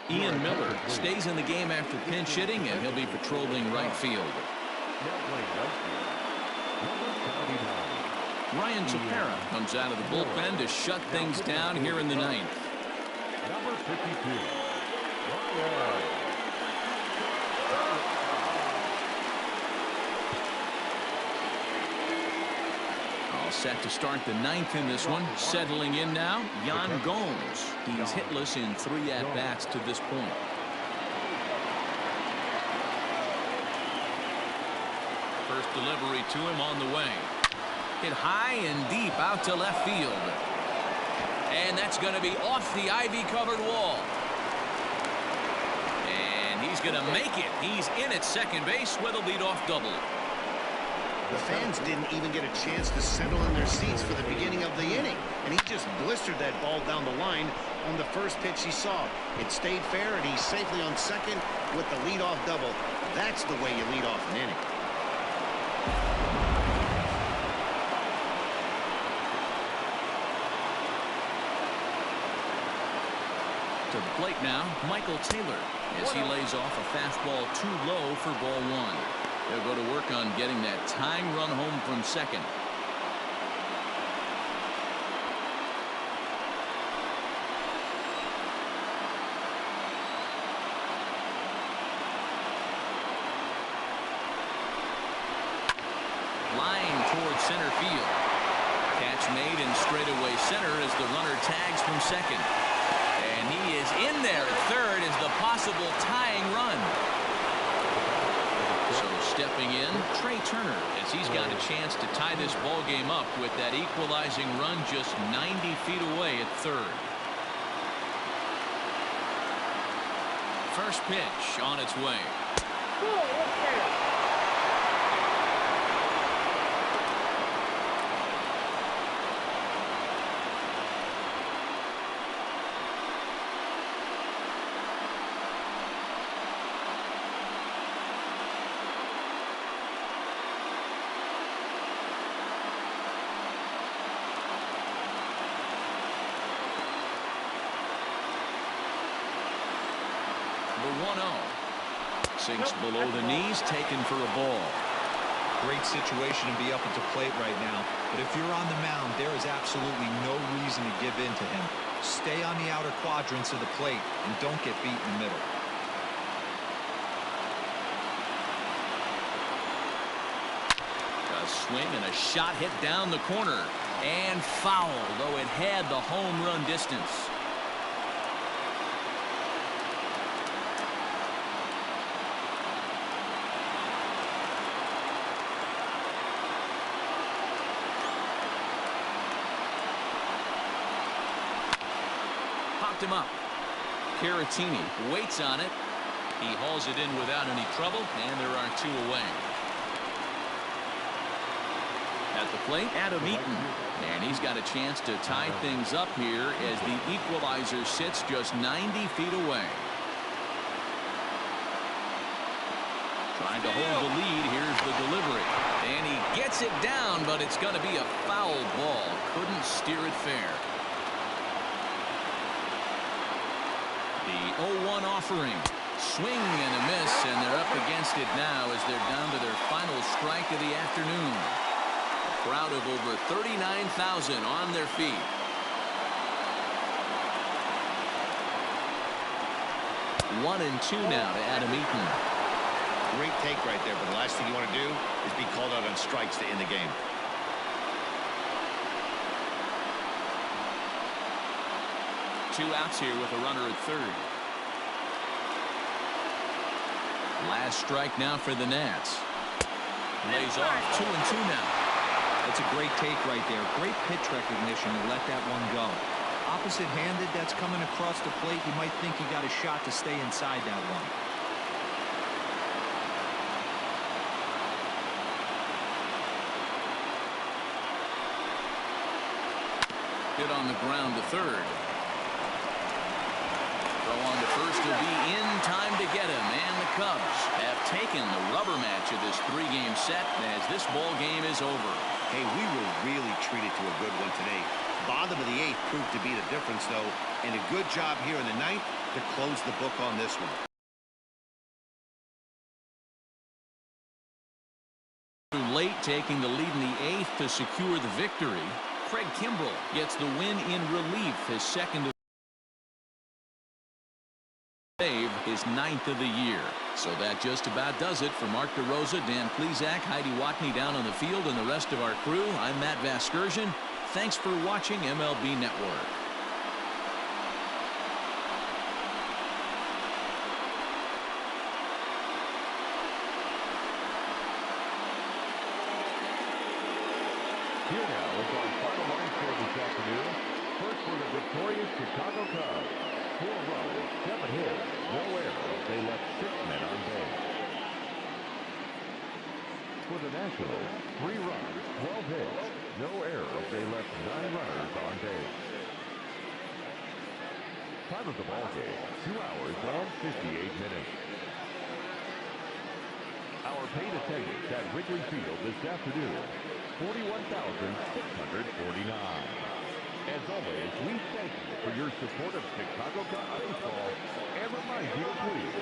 Ian Miller stays in the game after pinch hitting, and he'll be patrolling right field. Ryan Tepera comes out of the bullpen to shut things down here in the 9th. Number 52. All set to start the 9th in this one. Settling in now, Yan Gomes. He's hitless in 3 at-bats to this point. First delivery to him on the way. Hit high and deep out to left field. And that's going to be off the ivy-covered wall. And he's going to make it. He's in at second base with a leadoff double. The fans didn't even get a chance to settle in their seats for the beginning of the inning, and he just blistered that ball down the line on the first pitch he saw. It stayed fair, and he's safely on second with the leadoff double. That's the way you lead off an inning. To the plate now, Michael Taylor, as he lays off a fastball too low for ball one. They'll go to work on getting that tying run home from second. Line towards center field. Catch made in straightaway center as the runner tags from second. And he is in there at third as the possible tying run. So stepping in, Trey Turner, as he's got a chance to tie this ball game up with that equalizing run just 90 feet away at third. First pitch on its way. The 1-0. Sinks below the knees, taken for a ball. Great situation to be up at the plate right now. But if you're on the mound, there is absolutely no reason to give in to him. Stay on the outer quadrants of the plate and don't get beat in the middle. A swing and a shot hit down the corner. And foul, though it had the home run distance. Him up. Caratini waits on it. He hauls it in without any trouble, and there are two away. At the plate, Adam Eaton, and he's got a chance to tie things up here as the equalizer sits just 90 feet away. Trying to hold the lead. Here's the delivery, and he gets it down, but it's going to be a foul ball. Couldn't steer it fair. The 0-1 offering. Swing and a miss, and they're up against it now as they're down to their final strike of the afternoon. A crowd of over 39,000 on their feet. One and two now to Adam Eaton. Great take right there, but the last thing you want to do is be called out on strikes to end the game. Two outs here with a runner at third. Last strike now for the Nats. Lays off 2 and 2 now. That's a great take right there. Great pitch recognition to let that one go. Opposite-handed, that's coming across the plate. You might think he got a shot to stay inside that one. Hit on the ground to third. Throw on to first will be in time to get him, and the Cubs have taken the rubber match of this three-game set as this ball game is over. Hey, we were really treated to a good one today. Bottom of the eighth proved to be the difference, though, and a good job here in the ninth to close the book on this one. Too late, taking the lead in the eighth to secure the victory. Craig Kimbrell gets the win in relief, his second of save, his ninth of the year. So that just about does it for Mark DeRosa, Dan Plesac, Heidi Watney down on the field, and the rest of our crew. I'm Matt Vasgersian. Thanks for watching MLB Network. Here now is our final line score this afternoon. First for the victorious Chicago Cubs. 4 runs, 7 hits, no errors. They left 6 men on base. For the Nationals, 3 runs, 12 hits, no errors. They left 9 runners on base. Time of the ball game, 2 hours and 58 minutes. Our paid attendance at Wrigley Field this afternoon, 41,649. As always, we thank you for your support of Chicago Cubs baseball and remind you to please